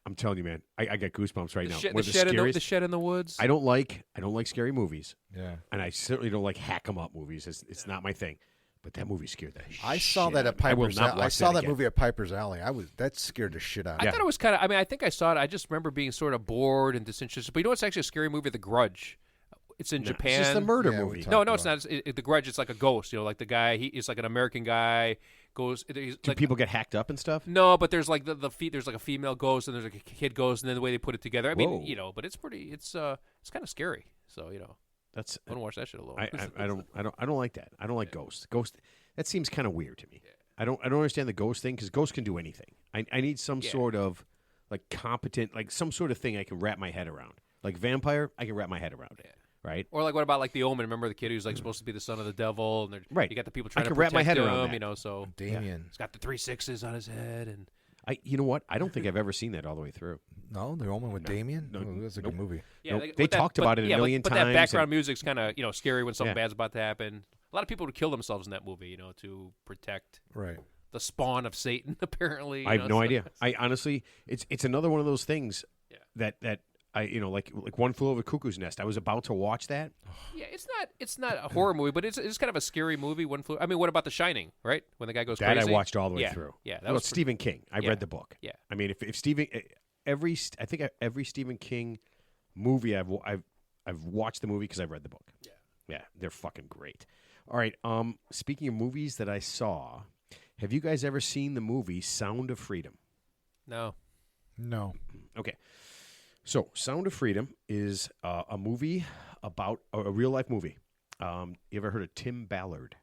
I'm telling you, man, I got goosebumps right the, now. shed, One the, of shed in the, scariest- the shed in the woods. I don't like scary movies, yeah. and I certainly don't like hack 'em up movies. It's not my thing. But that movie scared the shit. I saw that out at of me. I will Piper's not Alley. I watch saw that again. movie at Piper's Alley. That scared the shit out of I me. thought it was kind of. I mean, I think I saw it. I just remember being sort of bored and disinterested. But you know, it's actually a scary movie, The Grudge. It's in No, Japan. It's just a murder Yeah, we movie. talked No, it's about not. The Grudge. It's like a ghost. You know, like the guy. He's like an American guy. Goes. He's Do like, people get hacked up and stuff? No, but there's like there's like a female ghost and there's like a kid ghost, and then the way they put it together. I mean, Whoa. you know, but it's pretty. It's kind of scary. So you know, That's I wouldn't watch that shit alone. I don't like that. I don't like ghosts. Ghost that seems kind of weird to me. I don't understand the ghost thing because ghosts can do anything. I need some Yeah. sort of like competent, like some sort of thing I can wrap my head around. Like vampire, I can wrap my head around it. Right? Or like what about like the Omen? Remember the kid who's like supposed to be the son of the devil, and Right. you got the people I trying to can wrap my protect head around him, that. you know. So Damien. he's got the 3 6s on his head, and You know what? I don't think I've ever seen that all the way through. No, the Omen with Damien? no, Oh, that's a nope. good movie. Nope. with They talked but- about it a yeah, million but times, that background and- music's kind of scary when something Yeah. bad's about to happen. A lot of people would kill themselves in that movie, you know, to protect Right. the spawn of Satan. Apparently, I have no so- idea. I honestly, it's another one of those things Yeah. that I like One Flew Over the Cuckoo's Nest. I was about to watch that. Yeah, it's not a horror movie, but it's kind of a scary movie. I mean, what about The Shining? Right, when the guy goes That crazy. I watched all the way Yeah, through. Yeah, that Well, was it's Stephen King. I Yeah. read the book. Yeah. I mean, if Stephen I think every Stephen King movie I've watched the movie because I've read the book. Yeah, they're fucking great. All right. Speaking of movies that I saw, have you guys ever seen the movie Sound of Freedom? No. No. Okay. So, Sound of Freedom is a movie about a real life movie. You ever heard of Tim Ballard?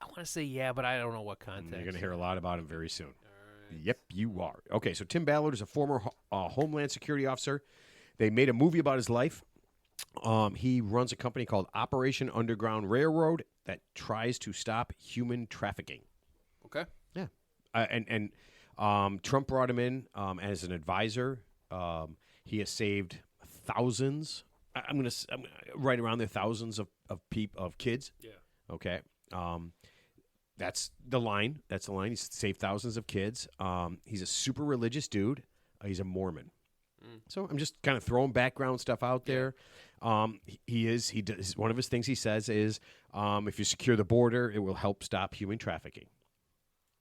I want to say yeah, but I don't know what context. You're going to hear a lot about him very soon. Yep, you are. Okay, so Tim Ballard is a former Homeland Security officer. They made a movie about his life. He runs a company called Operation Underground Railroad that tries to stop human trafficking. Okay. Yeah, and Trump brought him in as an advisor. He has saved thousands. I'm gonna right around there thousands of kids. Yeah. Okay. That's the line. That's the line. He's saved thousands of kids. He's a super religious dude. He's a Mormon. So I'm just kind of throwing background stuff out there. He does one of his things he says is if you secure the border, it will help stop human trafficking.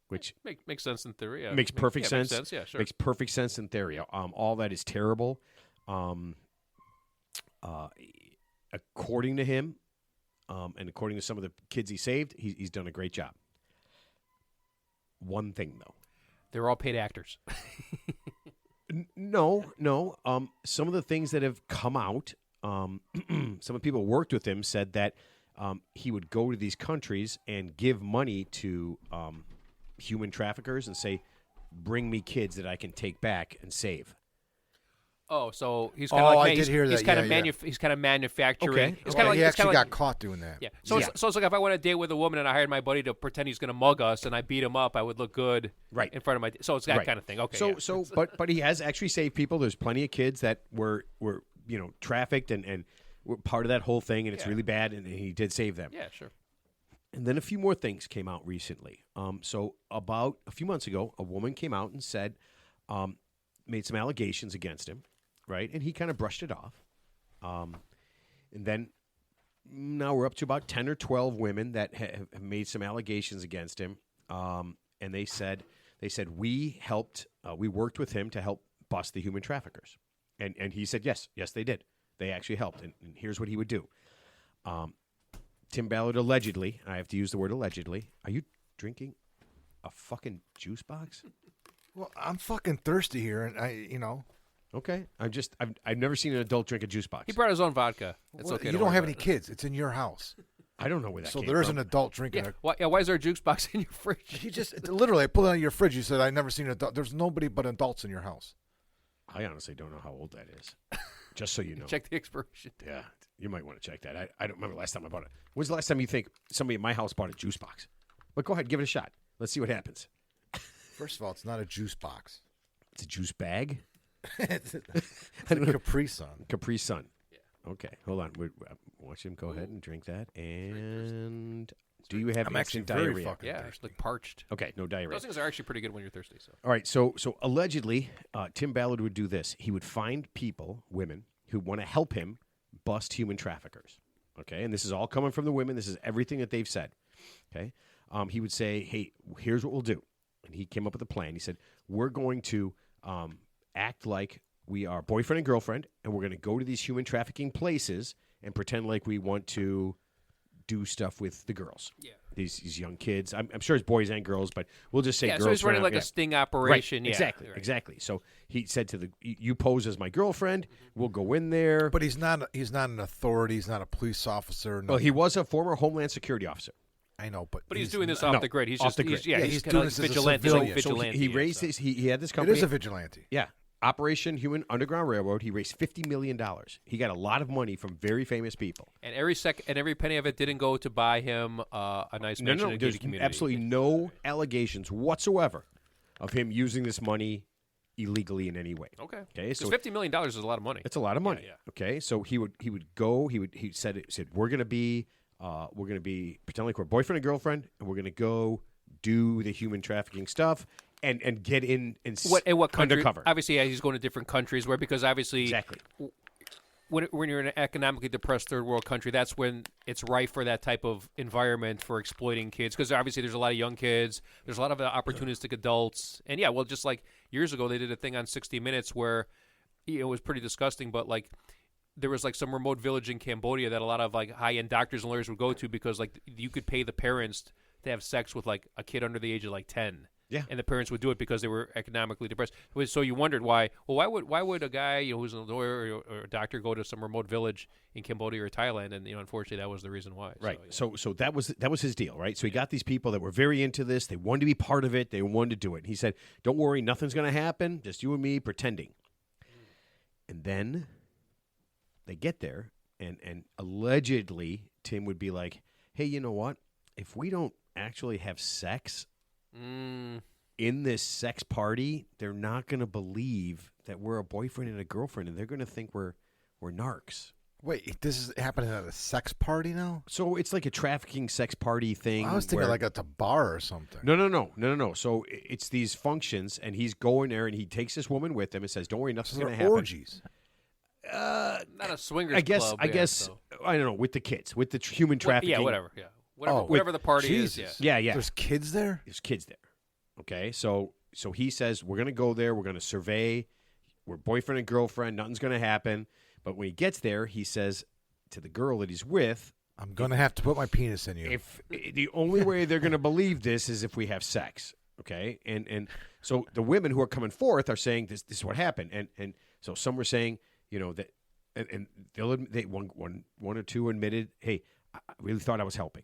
Which makes sense in theory. Yeah. makes perfect sense. Makes sense. Yeah, sure. Makes perfect sense in theory. All that is terrible. According to him, and according to some of the kids he saved, he's done a great job. One thing though. They're all paid actors. No. Some of the things that have come out, some of the people who worked with him said that he would go to these countries and give money to human traffickers and say, "Bring me kids that I can take back and save." Oh, so he's Oh, kind of like I did hear he's that. kind Yeah, of yeah. he's kind of manufacturing. Okay. It's Well, kind of like he it's kinda actually like, got caught doing that. Yeah. So It's like if I went on a date with a woman and I hired my buddy to pretend he's going to mug us and I beat him up, I would look good Right. in front of my. So it's that Right. kind of thing. Okay. So yeah. but he has actually saved people. There's plenty of kids that were trafficked and were part of that whole thing, and it's Yeah. really bad. And he did save them. Yeah, sure. And then a few more things came out recently. So about a few months ago, a woman came out and said, made some allegations against him, right? And he kind of brushed it off. And then now we're up to about 10 or 12 women that have made some allegations against him. And they said we worked with him to help bust the human traffickers. And he said, yes, they did. They actually helped. And here's what he would do. Tim Ballard allegedly, I have to use the word allegedly. Are you drinking a fucking juice box? Well, I'm fucking thirsty here, and Okay. I've never seen an adult drink a juice box. He brought his own vodka. It's well, okay. you don't don't worry have about any it. kids. It's in your house, I don't know where that so came there is from. an adult drinking. Yeah. Why is there a juice box in your fridge? He just literally I pulled it out of your fridge. You said I never seen an adult. There's nobody but adults in your house. I honestly don't know how old that is. just so you know. Check the expiration date. Yeah, you might want to check that. I don't remember last time I bought it. When's the last time you think somebody at my house bought a juice box? But go ahead, give it a shot. Let's see what happens. First of all, it's not a juice box. It's a juice bag. It's a Capri Sun. Capri Sun. Yeah. Okay, hold on. Watch him go ahead and drink that. And do you have I'm actually instant very diarrhea? fucking Yeah, thirsty. it's like parched. Okay, no diarrhea. Those things are actually pretty good when you're thirsty. So All right, so allegedly, Tim Ballard would do this. He would find people, women, who want to help him bust human traffickers. Okay, and this is all coming from the women. This is everything that they've said. Okay, he would say, "Hey, here's what we'll do," and he came up with a plan. He said, "We're going to act like we are boyfriend and girlfriend, and we're going to go to these human trafficking places and pretend like we want to do stuff with the girls." yeah, These young kids. I'm sure it's boys and girls, but we'll just say girls. so he's running for like now. a sting operation. Right, Yeah, exactly, right. exactly. So he said to you pose as my girlfriend. We'll go in there. But he's not an authority. He's not a police officer. Well, he was a former Homeland Security officer. I know, but But he's doing this off no, the grid. He's off just the grid. He's, yeah, Yeah, he's, he's kind doing of this as a vigilante. civilian. Like So vigilante. he yeah, raised so. his. He had this It company. is a vigilante. Yeah, Operation Human Underground Railroad. He raised $50 million. He got a lot of money from very famous people. And every penny of it didn't go to buy him a nice mansion in a There's gated community. absolutely no allegations whatsoever of him using this money illegally in any way. Okay. Okay, so $50 million is a lot of money. it's a lot of money. yeah. Okay, so he would go. He said we're gonna be pretend like we're boyfriend and girlfriend, and we're gonna go do the human trafficking stuff and get in and What country? undercover. Obviously, yeah, he's going to different countries because obviously Exactly. when you're in an economically depressed third world country, that's when it's rife for that type of environment for exploiting kids. Because obviously, there's a lot of young kids, there's a lot of opportunistic adults, and yeah, well, just like years ago, they did a thing on 60 Minutes where it was pretty disgusting, but like there was like some remote village in Cambodia that a lot of like high end doctors and lawyers would go to because like you could pay the parents to have sex with like a kid under the age of like 10. Yeah. And the parents would do it because they were economically depressed. So you wondered why. Well, why would a guy who's a lawyer or a doctor go to some remote village in Cambodia or Thailand? And unfortunately, that was the reason why. Right. So, So that was his deal, right? So he got these people that were very into this. They wanted to be part of it. They wanted to do it. He said, "Don't worry, nothing's going to happen. Just you and me pretending." And then they get there, and allegedly Tim would be like, "Hey, you know what? If we don't actually have sex in this sex party, they're not going to believe that we're a boyfriend and a girlfriend, and they're going to think we're narcs." Wait, this is happening at a sex party now? So it's like a trafficking sex party thing. I was thinking where- like at a bar or something. No. So it's these functions, and he's going there, and he takes this woman with him and says, "Don't worry, So nothing's they're going to happen." orgies. not a swingers I guess. club. I yeah, guess. so. I don't know. With the kids, with the human trafficking. Yeah, whatever. Yeah. Whatever, Oh, whatever the party Jesus. is. Yeah. Yeah. There's kids there? There's kids there. Okay, so he says we're going to go there. We're going to survey. We're boyfriend and girlfriend. Nothing's going to happen. But when he gets there, he says to the girl that he's with, I'm going to have to put my penis in you. "If the only way they're going to believe this is if we have sex." Okay, and so the women who are coming forth are saying this is what happened, and so some were saying that, and one or two admitted, "Hey, I really thought I was helping,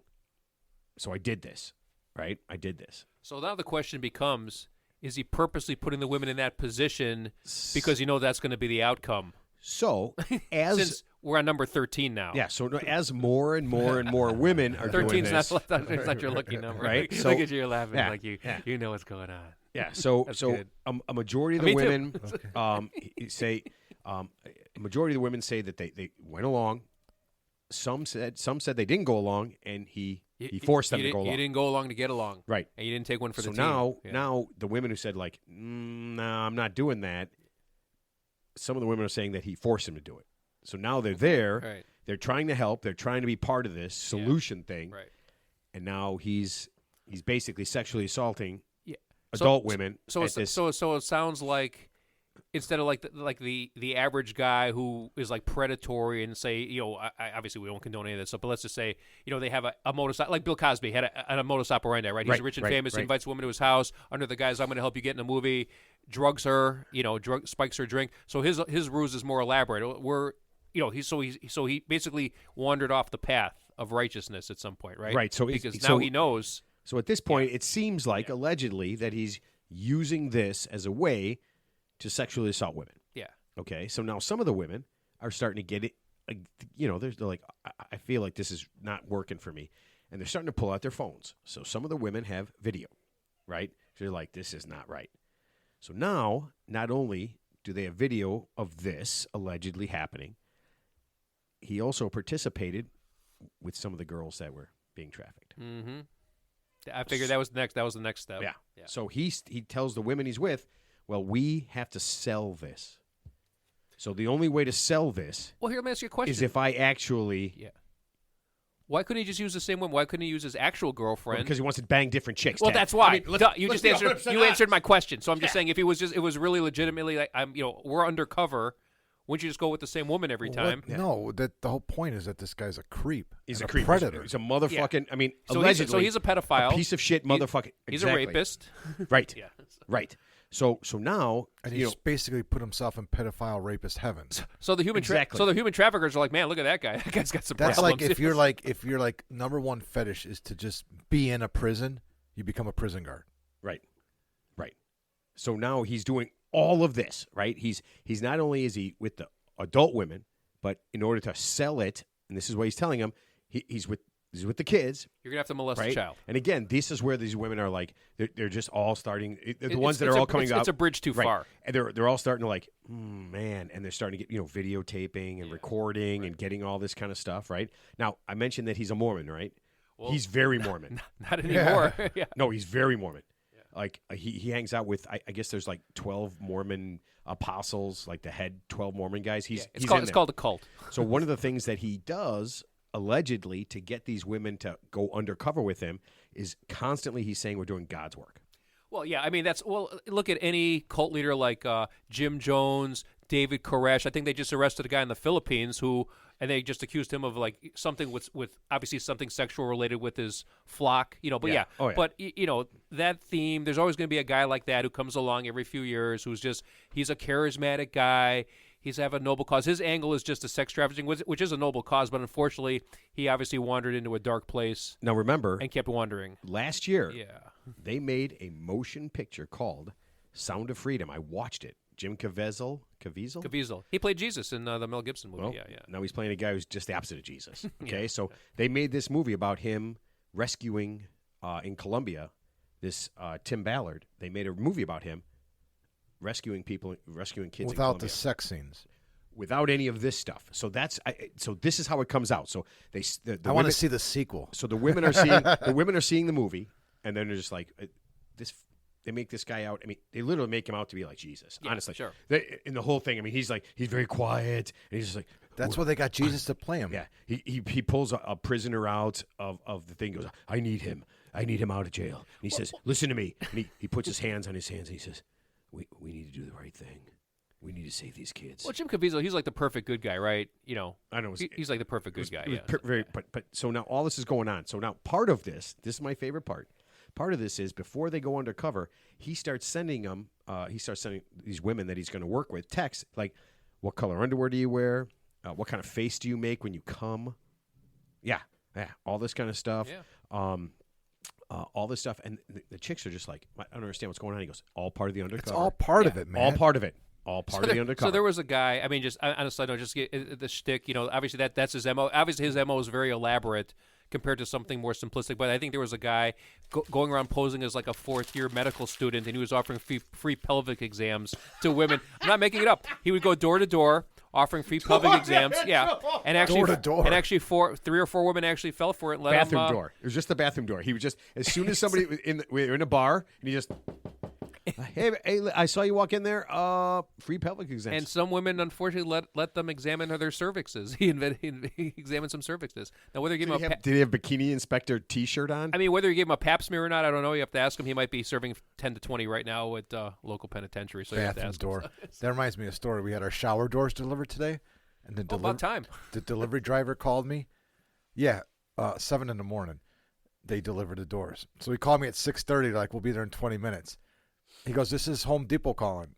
so I did this, right? I did this." So now the question becomes: is he purposely putting the women in that position because that's going to be the outcome? So as Since we're on number 13 now. yeah, so as more and more and more women are doing 13's this, it's not your lucky number, Right? Look So- at you, you're laughing yeah, like you yeah. you know what's going on. yeah, so That's so good. a majority of Me the too. women say a majority of the women say that they went along. Some said they didn't go along, and he forced them to go You along. didn't go along to get along, Right. and you didn't take one for So the team. now the women who said like, "No, I'm not doing that," some of the women are saying that he forced him to do it. So now they're there. Right. They're trying to help. They're trying to be part of this solution thing. Right. And now he's basically sexually assaulting Yeah. adult women. So at this, so it sounds like instead of like the average guy who is like predatory and say I obviously we don't condone any of this stuff, but let's just say they have a modus like Bill Cosby had a modus operandi, right? He's Right, rich and right, famous, right. invites a woman to his house under the guise I'm going to help you get in a movie, drugs her, spikes her drink. So his ruse is more elaborate. He basically wandered off the path of righteousness at some point, right? Right, so because so- now he knows. So at this point, it seems like allegedly that he's using this as a way to sexually assault women. Yeah. Okay, so now some of the women are starting to get it. Like, they're like, I feel like this is not working for me, and they're starting to pull out their phones. So some of the women have video, right? So they're like, this is not right. So now, not only do they have video of this allegedly happening, he also participated with some of the girls that were being trafficked. Mm-hmm. I figured that was the next step. Yeah. So he tells the women he's with, well, we have to sell this. So the only way to sell this Well, here, let me ask you a question. is if I actually... Yeah. Why couldn't he just use the same woman? Why couldn't he use his actual girlfriend? Because he wants to bang different chicks. Well, Ted. that's why. I mean, Duh, you let's just be answered. 100% You honest. answered my question. So I'm just saying, if it was really legitimately like we're undercover, wouldn't you just go with the same woman every time? No, that the whole point is that this guy's a creep. He's and a creep. predator. He's a motherfucking... I mean, So allegedly... he's a pedophile. a piece of shit motherfucking... He's Exactly. a rapist. Right. Yeah. Right. So now... And you he's know, basically put himself in pedophile rapist heaven. So the human Exactly. so the human traffickers are like, man, look at that guy. That guy's got some That's problems. like if you're like number one fetish is to just be in a prison, you become a prison guard. Right. Right. So now he's doing all of this, right? He's not only is he with the adult women, but in order to sell it, and this is what he's telling them, he's with the kids, You're gonna have to molest right? a child. And again, this is where these women are like they're just all starting. They're the It's- ones that it's are a- all coming it's out. a bridge too right. far. And they're all starting to like, man, and they're starting to get videotaping and recording and getting all this kind of stuff, right? Now I mentioned that he's a Mormon, right? Well, he's very Mormon. Not anymore. Yeah. No, he's very Mormon. Like he hangs out with I guess there's like 12 Mormon apostles, like the head 12 Mormon guys. He's It's in called there. a cult. So one of the things that he does allegedly to get these women to go undercover with him is constantly he's saying we're doing God's work. Well, yeah, I mean look at any cult leader like Jim Jones, David Koresh. I think they just arrested a guy in the Philippines and they just accused him of like something with obviously something sexual related with his flock, But Yeah. Oh, yeah. but that theme. There's always going to be a guy like that who comes along every few years he's a charismatic guy. He's have a noble cause. His angle is just a sex trafficking, which is a noble cause, but unfortunately, he obviously wandered into a dark place Now remember, and kept wandering. last year Yeah. they made a motion picture called Sound of Freedom. I watched it. Jim Caviezel? Caviezel. He played Jesus in the Mel Gibson movie. Well, Yeah. now he's playing a guy who's just the opposite of Jesus. Okay, so they made this movie about him rescuing in Colombia this Tim Ballard. They made a movie about him rescuing kids in Without Colombia the sex scenes. without any of this stuff. So so this is how it comes out. So the I want women- to see the sequel. So the women are seeing the movie, and then they're just like this. They make this guy out. I mean, they literally make him out to be like Jesus. Yeah, honestly, sure. In the whole thing, I mean, he's very quiet, and he's just like. That's why they got Jesus to play him. Yeah, he pulls a prisoner out of the thing. Goes, I need him out of jail. And he says, listen to me. And he puts his hands on his hands. And he says, we need to do the right thing. We need to save these kids. Well, Jim Caviezel, he's like the perfect good guy, right? I know. He's like the perfect good guy. It was Yeah. very, but so now all this is going on. So now part of this is my favorite part. Part of this is before they go undercover, he starts sending them. He starts sending these women that he's going to work with texts like, "What color underwear do you wear? What kind of face do you make when you come? Yeah, all this kind of stuff. Yeah. All this stuff." And the chicks are just like, "I don't understand what's going on." He goes, "All part of the undercover. It's all part of it, man. All part of it. All part of the undercover." So there was a guy. I mean, just on a side note, just get the shtick. Obviously that's his mo. Obviously his mo is very elaborate compared to something more simplistic. But I think there was a guy going around posing as like a fourth-year medical student, and he was offering free pelvic exams to women. I'm not making it up. He would go door to door offering free pelvic exams. Yeah, and actually Door to door. And actually, 3 or 4 women actually fell for it. And let bathroom him, door. It was just the bathroom door. He was just as soon as somebody was we were in a bar and he just, hey, I saw you walk in there. Free pelvic exams. And some women, unfortunately, let them examine their cervixes. He examined some cervixes. Now, whether you give him a did he have bikini inspector T-shirt on? I mean, whether you give him a pap smear or not, I don't know. You have to ask him. He might be serving 10 to 20 right now at local penitentiary. So you have to Bathroom ask door. him. That reminds me of a story. We had our shower doors delivered today, and the About time. the delivery driver called me. Yeah, 7 in the morning. They delivered the doors. So he called me at 6:30. Like, we'll be there in 20 minutes. He goes, "This is Home Depot calling,"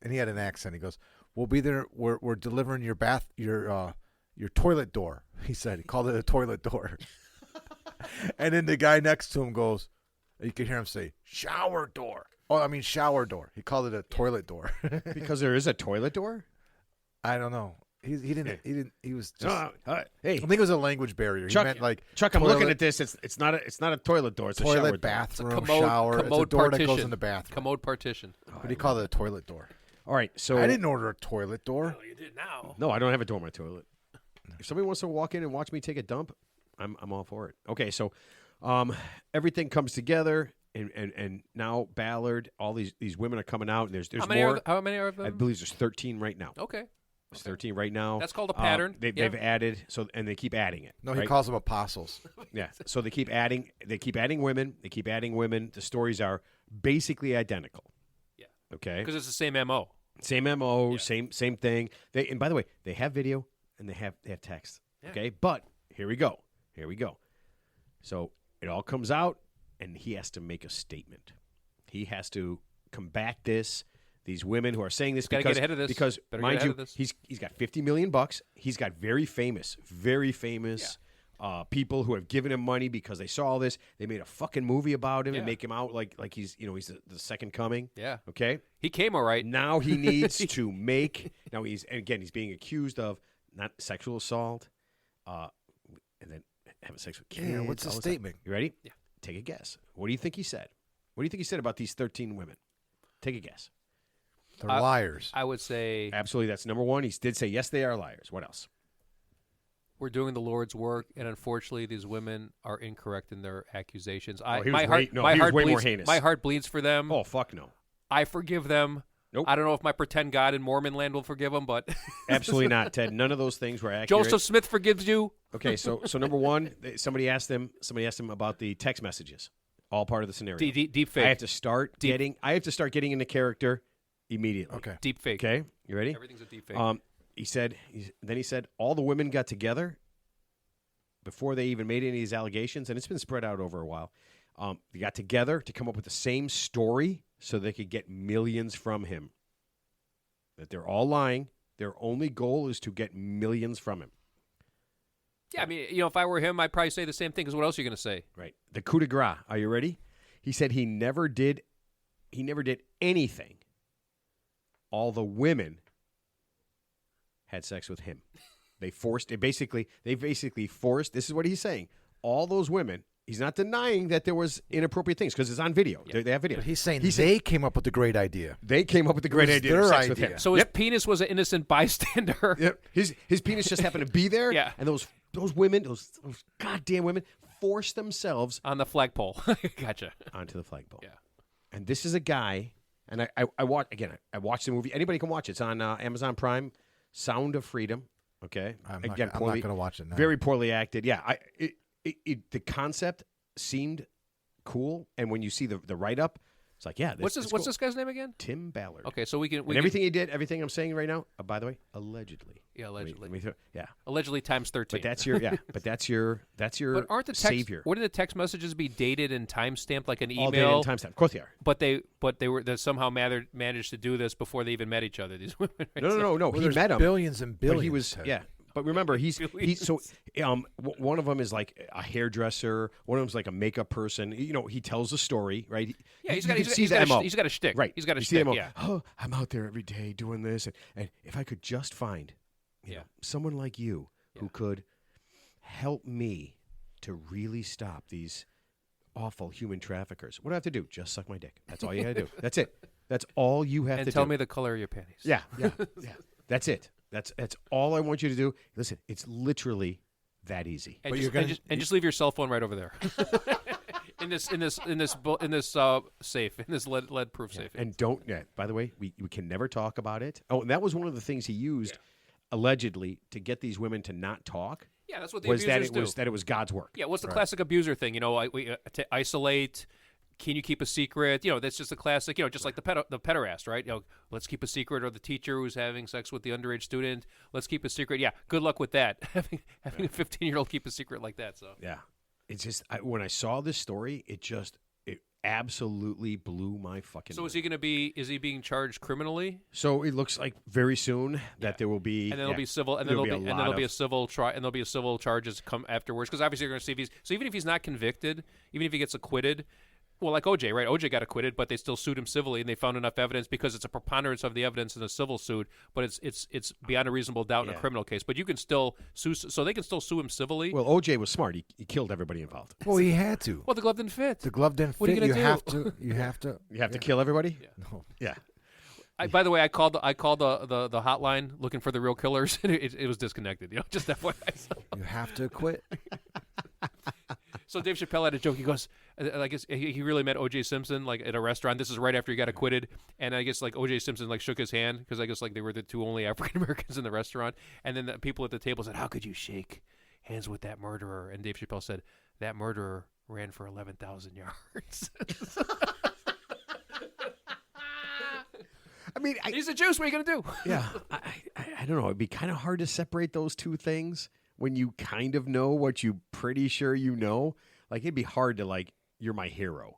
and he had an accent. He goes, "We'll be there. We're delivering your toilet door." He said he called it a toilet door. And then the guy next to him goes, you can hear him say, "Shower door." Oh, I mean shower door. He called it a toilet door. Because there is a toilet door. I don't know. He didn't. He was just. Hey, I think it was a language barrier. Chuck, he meant like Chuck, I'm looking toilet- at this. It's not a toilet door. It's a shower door. toilet, bathroom, commode, shower. It's a commode door partition. that goes in the bathroom. Commode partition. What do you call it? A toilet door. All right, so I didn't order a toilet door. You did now. No, I don't have a door on my toilet. If somebody wants to walk in and watch me take a dump, I'm all for it. Okay, so everything comes together, and now Ballard, all these women are coming out, and there's How many more. how many are I them? believe there's 13 right now. Okay. There's 13 right now. That's called a pattern. They've added and they keep adding it. No, he right? calls them apostles. Yeah. So they keep adding. They keep adding women. They keep adding women. The stories are basically identical. Yeah. Okay. Because it's the same MO. Same MO. Same thing. And by the way, they have video and they have text. Yeah. Okay. But here we go. So it all comes out, and he has to make a statement. He has to combat this. These women who are saying this Gotta because get ahead of this. because Better get mind ahead you, of this. he's got $50 million. He's got very famous people who have given him money because they saw all this. They made a fucking movie about him and Yeah. make him out like he's he's the second coming. Yeah. Okay. He came all right. Now he needs to make. Now he's being accused of not sexual assault, and then having sex with kids. Yeah, what's the all this stuff. statement? You ready? Yeah. Take a guess. What do you think he said? What do you think he said about these 13 women? Take a guess. They're liars. I would say Absolutely, that's number one. He did say yes, they are liars. What else? we're doing the Lord's work, and unfortunately, these women are incorrect in their accusations. he was My way heart more bleeds. heinous. My heart bleeds for them. Oh fuck no. I forgive them. Nope. I don't know if my pretend God in Mormon land will forgive them, but Absolutely not, Ted. None of those things were accurate. Joseph Smith forgives you. Okay, so number one, somebody asked him about the text messages. All part of the scenario. Deep fake. I have to start getting into character immediately. Okay. Deep fake. Okay, you ready? Everything's a deep fake. He said all the women got together before they even made any of these allegations, and it's been spread out over a while. They got together to come up with the same story so they could get millions from him. That they're all lying. Their only goal is to get millions from him. Yeah, I mean, if I were him, I'd probably say the same thing. Because what else are you going to say? Right. The coup de grace. Are you ready? He said he never did anything. All the women had sex with him. They basically forced. This is what he's saying. All those women. He's not denying that there was inappropriate things because it's on video. Yeah. They have video. But he's saying He said they came up with the great idea. they came up with the great was idea of their sex with idea. him. So his penis was an innocent bystander. Yep. His penis just happened to be there. Yeah. And those women, those goddamn women, forced themselves On the flagpole. Gotcha. onto the flagpole. Yeah. And this is a guy, and I watched the movie. Anybody can watch it. It's on Amazon Prime. Sound of Freedom. Okay. I'm not Again, going to watch it now. very poorly acted. Yeah. The concept seemed cool, and when you see the write up, it's like, yeah. What's cool. this guy's name again? Tim Ballard. Okay, so we can. And everything he did, everything I'm saying right now, by the way, allegedly. Yeah, allegedly. Yeah. Allegedly times 13. But that's your But aren't the text, savior. Wouldn't the text messages be dated and time stamped like an All day email? and timestamp. Of course they are. But they somehow managed to do this before they even met each other. These women. Right? No. Well, He there's met him. billions and billions. But he was Ted. But remember, one of them is like a hairdresser. One of them's like a makeup person. He tells a story, right? Yeah, he's got a shtick. Right. He's got a You see the shtick. MO. Yeah. Oh, I'm out there every day doing this, and if I could just find, someone like you who could help me to really stop these awful human traffickers. What do I have to do? Just suck my dick. That's all you got to do. That's it. That's all you have to And do. tell me the color of your panties. Yeah. That's it. That's all I want you to do. Listen, it's literally that easy. And, But just, you're gonna- and just leave your cell phone right over there. in this safe, in this lead proof safe. And don't. Yeah. By the way, we can never talk about it. Oh, and that was one of the things he used allegedly to get these women to not talk. Yeah, that's what the Was that abusers do. it was God's work. Yeah, what's the classic abuser thing? To isolate. Can you keep a secret? That's just a classic. Just like the pederast, right? Let's keep a secret. Or the teacher who's having sex with the underage student. Let's keep a secret. Yeah, good luck with that. having a 15-year-old keep a secret like that. So Yeah. It's just when I saw this story, it absolutely blew my fucking. So mind. is he going to be? Is he being charged criminally? So it looks like very soon that there will be, And then there'll be civil, and then there'll be a civil trial, and there'll be a civil charges come afterwards. Because obviously you're going to see if he's. So even if he's not convicted, even if he gets acquitted, Well, like OJ, right? OJ got acquitted, but they still sued him civilly, and they found enough evidence because it's a preponderance of the evidence in a civil suit, but it's beyond a reasonable doubt in a Yeah. criminal case. But you can still sue, so they can still sue him civilly. Well, OJ was smart. He killed everybody involved. Well, he had to. Well, the glove didn't fit. The glove didn't fit. What are you gonna do? have to. You have to. You have to kill everybody? No. Yeah. By the way, I called the hotline looking for the real killers, and it was disconnected. Just FYI. You have to quit. So Dave Chappelle had a joke. He goes, I guess he really met O.J. Simpson like at a restaurant. This is right after he got acquitted, and I guess like O.J. Simpson like shook his hand because I guess like they were the two only African Americans in the restaurant. And then the people at the table said, "How could you shake hands with that murderer?" And Dave Chappelle said, "That murderer ran for 11,000 yards." I mean, He's a Juice. What are you gonna do? yeah, I don't know. It'd be kind of hard to separate those two things when you kind of know what you pretty sure you know. Like, it'd be hard to, like, you're my hero.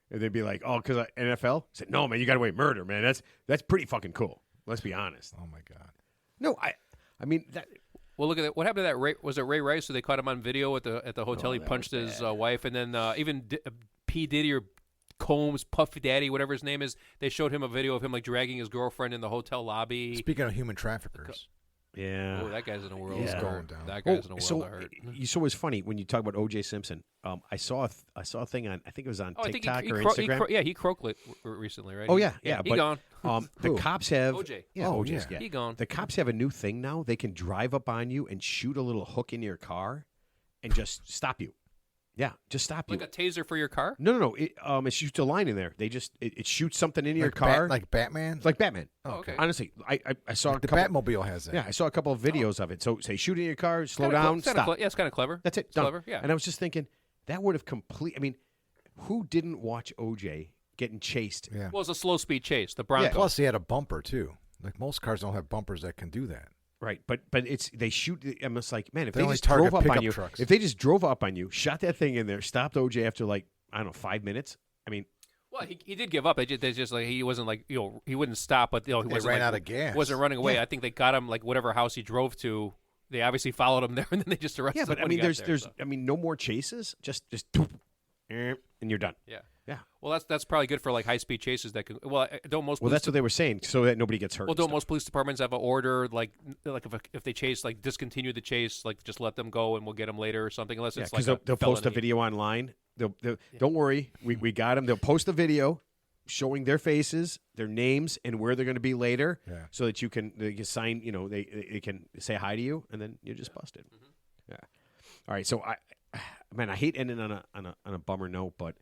And they'd be like, oh, because NFL? I said, no, man, you got away murder, man. That's pretty fucking cool. Let's be honest. Oh my God. No, I mean, that. Well, look at that. What happened to that? Was it Ray Rice? So they caught him on video at the hotel. Oh, He that punched was his bad. wife, and then even P Diddy or Combs, Puff Daddy, whatever his name is, they showed him a video of him like dragging his girlfriend in the hotel lobby. Speaking of human traffickers, Yeah. Oh, that guy's in a world. He's of going hurt. down. That guy's in a world so of hurt. you saw it's funny when you talk about O.J. Simpson. I saw a thing on, I think it was on Oh, I think TikTok he or cro- Instagram. he croaked recently, right? Oh, yeah, yeah, He but- gone. The Who? cops have OJ. Yeah, Oh, OJ's, yeah. He gone. The cops have a new thing now. They can drive up on you and shoot a little hook in your car and just stop you. Yeah, just stop Like you. a taser for your car? No. It shoots a line in there. It shoots something in your like car, like Batman. it's like Batman. Oh, okay. Honestly, I saw a The couple. Batmobile has that. Yeah, I saw a couple of videos of it. So say shoot in your car, slow Kinda down, it's kinda stop. yeah, it's kind of clever. That's it. It's Done. clever, yeah. And I was just thinking that would have complete. I mean, who didn't watch OJ getting chased? Yeah. Well, it's a slow speed chase. The Bronco. Plus, he had a bumper too. Like most cars don't have bumpers that can do that. Right, but it's they shoot. I'm just like, man, if They they only just target drove up on pickup you, trucks. if they just drove up on you, shot that thing in there, stopped OJ after like I don't know 5 minutes. I mean, Well, he did give up. They just like he wasn't like he wouldn't stop, but he They wasn't ran like, out of gas. Wasn't running away. Yeah. I think they got him like whatever house he drove to. They obviously followed him there, and then they just arrested yeah, him. but I when he mean, got there's there, so. I mean, no more chases. Just doop, and you're done. Yeah. Yeah. Well, that's probably good for like high speed chases. That can. Well, don't most. Well, police that's what they were saying, so that nobody gets hurt. Well, and don't stuff. most police departments have an order like if they chase like discontinue the chase, like just let them go and we'll get them later or something, unless Yeah, it's like because they'll post a felony. video online. They'll Don't worry, we got them. They'll post a video showing their faces, their names, and where they're going to be later, Yeah. so that they can sign. You know, they can say hi to you, and then you're just busted. Yeah. All right. So I hate ending on a bummer note, but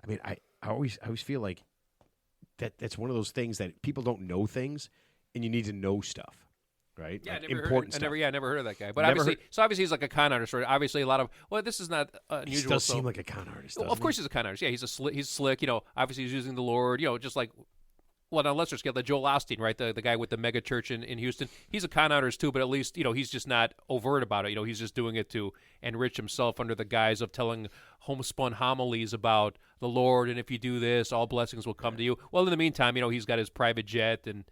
I mean, I always feel like that's one of those things that people don't know things, and you need to know stuff. Right? Yeah, Like I never important heard, stuff. I never heard of that guy. But Never obviously he's like a con artist. Right? Obviously, a lot of this is not He unusual. does so- seem like a con artist. Well, doesn't of course, he's a con artist. Yeah, he's slick. You know, obviously he's using the Lord. You know, just like on a lesser scale, the Joel Osteen, right? The guy with the mega church in Houston. He's a con artist too, but at least he's just not overt about it. You know, he's just doing it to enrich himself under the guise of telling homespun homilies about the Lord, and if you do this, all blessings will come to you. Well, in the meantime, he's got his private jet and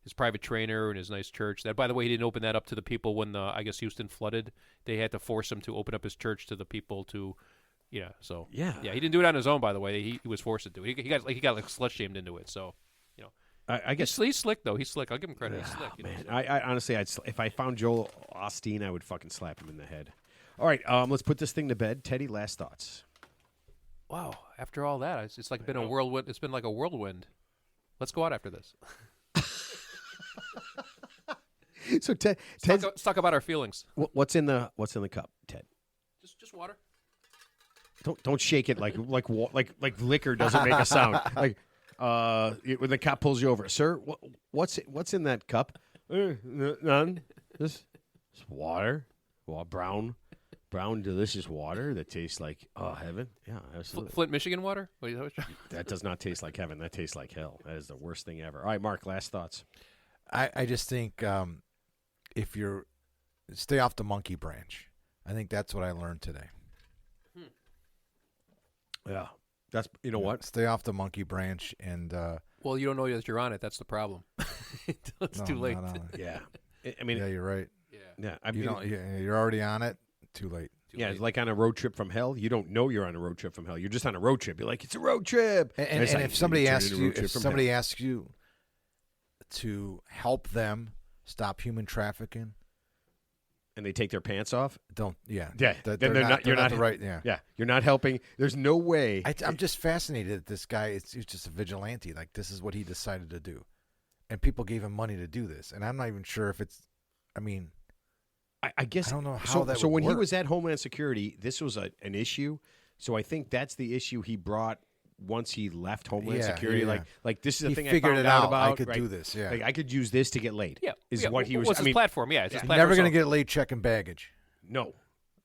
his private trainer and his nice church. That, by the way, he didn't open that up to the people when I guess Houston flooded. They had to force him to open up his church to the people to, So Yeah. he didn't do it on his own. By the way, he was forced to do it. He got slut shamed into it. So, I guess. he's slick though. He's slick. I'll give him credit. He's slick. Man, I honestly, if I found Joel Osteen, I would fucking slap him in the head. All right, let's put this thing to bed. Teddy, last thoughts. Wow. After all that, it's like been a whirlwind. It's been like a whirlwind. Let's go out after this. So Ted, Let's talk about our feelings. what's in the cup, Ted? Just water. Don't shake it like liquor doesn't make a sound. Like when the cop pulls you over, sir. What's in that cup? None. This water. Well, brown, delicious water that tastes like heaven. Yeah, absolutely. Flint, Michigan water. That does not taste like heaven. That tastes like hell. That is the worst thing ever. All right, Mark, last thoughts. I just think if you're stay off the monkey branch. I think that's what I learned today. Yeah. That's what? Stay off the monkey branch and Well, you don't know that you're on it. That's the problem. It's no, too late. no. Yeah. I mean, Yeah, you're right. Yeah. yeah. I You mean, don't. You're already on it. Too late. too Yeah, late. it's like on a road trip from hell. You don't know you're on a road trip from hell. You're just on a road trip. You're like, it's a road trip. And it's like, if somebody turn asks into a you, road trip if from somebody hell. asks you to help them stop human trafficking, And they take their pants off. don't. Yeah, Yeah, That then they're they're not- you're they're not- the right. Yeah. Yeah, you're not helping. There's no way. I'm just fascinated that this guy he's just a vigilante. Like, this is what he decided to do. And people gave him money to do this. And I'm not even sure if it's, I mean, I guess I don't know how so. that So would when he work. was at Homeland Security, this was an issue. So I think that's the issue he brought once he left Homeland Yeah, Security. yeah. Like this is the he thing I figured found it out out. about. I could right? do this. Yeah. Like I could use this to get laid. yeah, is yeah. what he was. What's I his mean, platform? Yeah, it's his He's platform. never going to So- get laid checking baggage. no.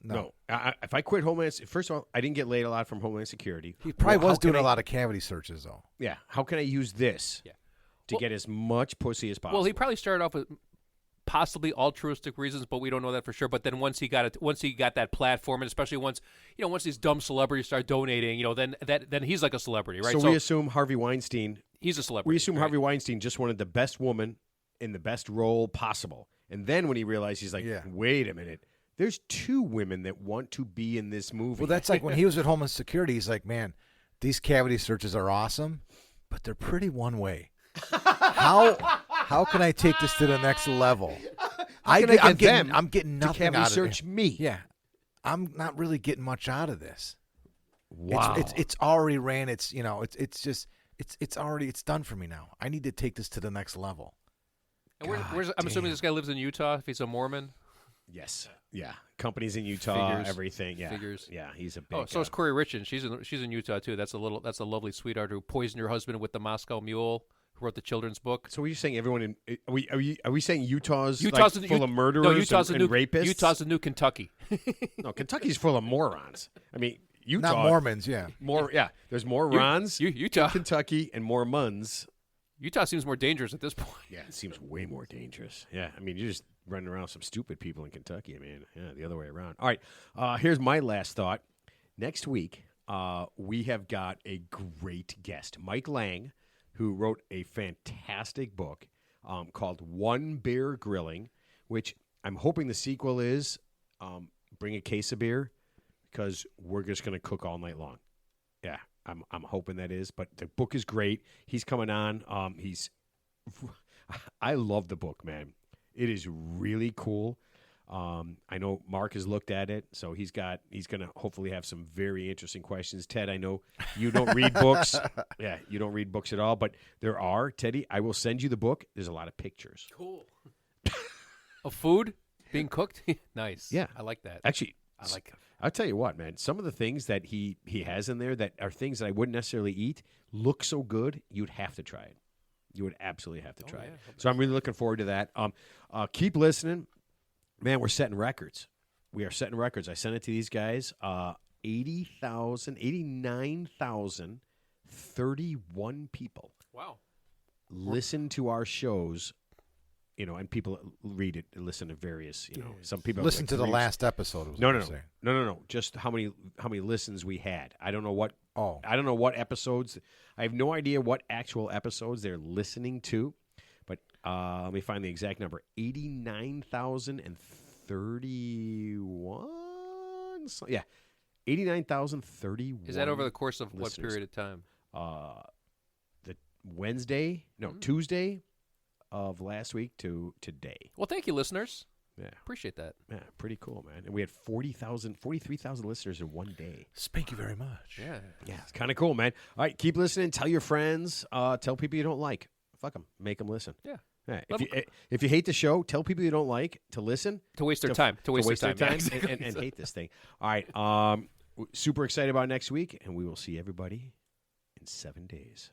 No. If I quit Homeland, first of all, I didn't get laid a lot from Homeland Security. He probably Well, was how can doing a I- lot of cavity searches, though. Yeah. How can I use this Yeah. to Well- get as much pussy as possible? Well, he probably started off with possibly altruistic reasons, but we don't know that for sure. But then once he got that platform, and especially once these dumb celebrities start donating, then he's like a celebrity, right? So we assume Harvey Weinstein. he's a celebrity. We assume right? Harvey Weinstein just wanted the best woman in the best role possible. And then when he realized, he's like, Yeah. wait a minute. There's two women that want to be in this movie. Well, that's like when he was at Homeland Security, he's like, man, these cavity searches are awesome, but they're pretty one way. How can I take this to the next level? can I get them I'm getting to nothing cavity out of search it. me. Yeah. I'm not really getting much out of this. Wow. It's already ran. It's done for me now. I need to take this to the next level. And God I'm assuming damn. this guy lives in Utah. If he's a Mormon. Yes. Yeah. Companies in Utah, Figures. everything. Yeah. Figures. Yeah. He's a big. Oh, so is Corey Richin. She's in Utah too. That's a lovely sweetheart who poisoned her husband with the Moscow Mule. Who wrote the children's book? So are you saying everyone in? Are we saying Utah's Utah's like full of murderers no, Utah's and the new rapists? Utah's the new Kentucky. No, Kentucky's full of morons. I mean, Utah. Not Mormons, yeah. More. Yeah. There's more Rons. Utah. in Kentucky and more Muns. Utah seems more dangerous at this point. Yeah, it seems way more dangerous. Yeah, I mean, you're just running around with some stupid people in Kentucky. I mean, yeah, the other way around. All right, here's my last thought. Next week, we have got a great guest, Mike Lang, who wrote a fantastic book called One Beer Grilling, which I'm hoping the sequel is Bring a Case of Beer, because we're just going to cook all night long. Yeah, I'm hoping that is. But the book is great. He's coming on. I love the book, man. It is really cool. I know Mark has looked at it, so he's going to hopefully have some very interesting questions. Ted, I know you don't read books. Yeah, you don't read books at all, but there are. Teddy, I will send you the book. There's a lot of pictures. Cool. Of food being cooked. Nice. Yeah. I like that. Actually, I like. I'll tell you what, man. Some of the things that he has in there that are things that I wouldn't necessarily eat look so good, you'd have to try it. You would absolutely have to try it. So I'm really looking forward to that. Keep listening. Man, we're setting records. We are setting records. I sent it to these guys. 89,031 people Wow. listen to our shows, and people read it and listen to various, some people Listen like to the reviews. last episode. Was No, what no, I'm no, saying. no. Just how many listens we had. I don't know what. Oh. I don't know what episodes. I have no idea what actual episodes they're listening to. But let me find the exact number: 89,031. Yeah, 89,031. Is that over the course of listeners. what period of time? The Wednesday? No, Tuesday of last week to today. Well, thank you, listeners. Yeah. Appreciate that. Yeah, pretty cool, man. And we had 43,000 listeners in one day. Thank you very much. Yeah. Yeah, it's kind of cool, man. All right, keep listening. Tell your friends. Tell people you don't like. Fuck them. Make them listen. Yeah. Yeah. Let If you hate the show, tell people you don't like to listen. To waste their time. To waste their time. Yeah, and, and hate this thing. All right. Super excited about next week, and we will see everybody in 7 days.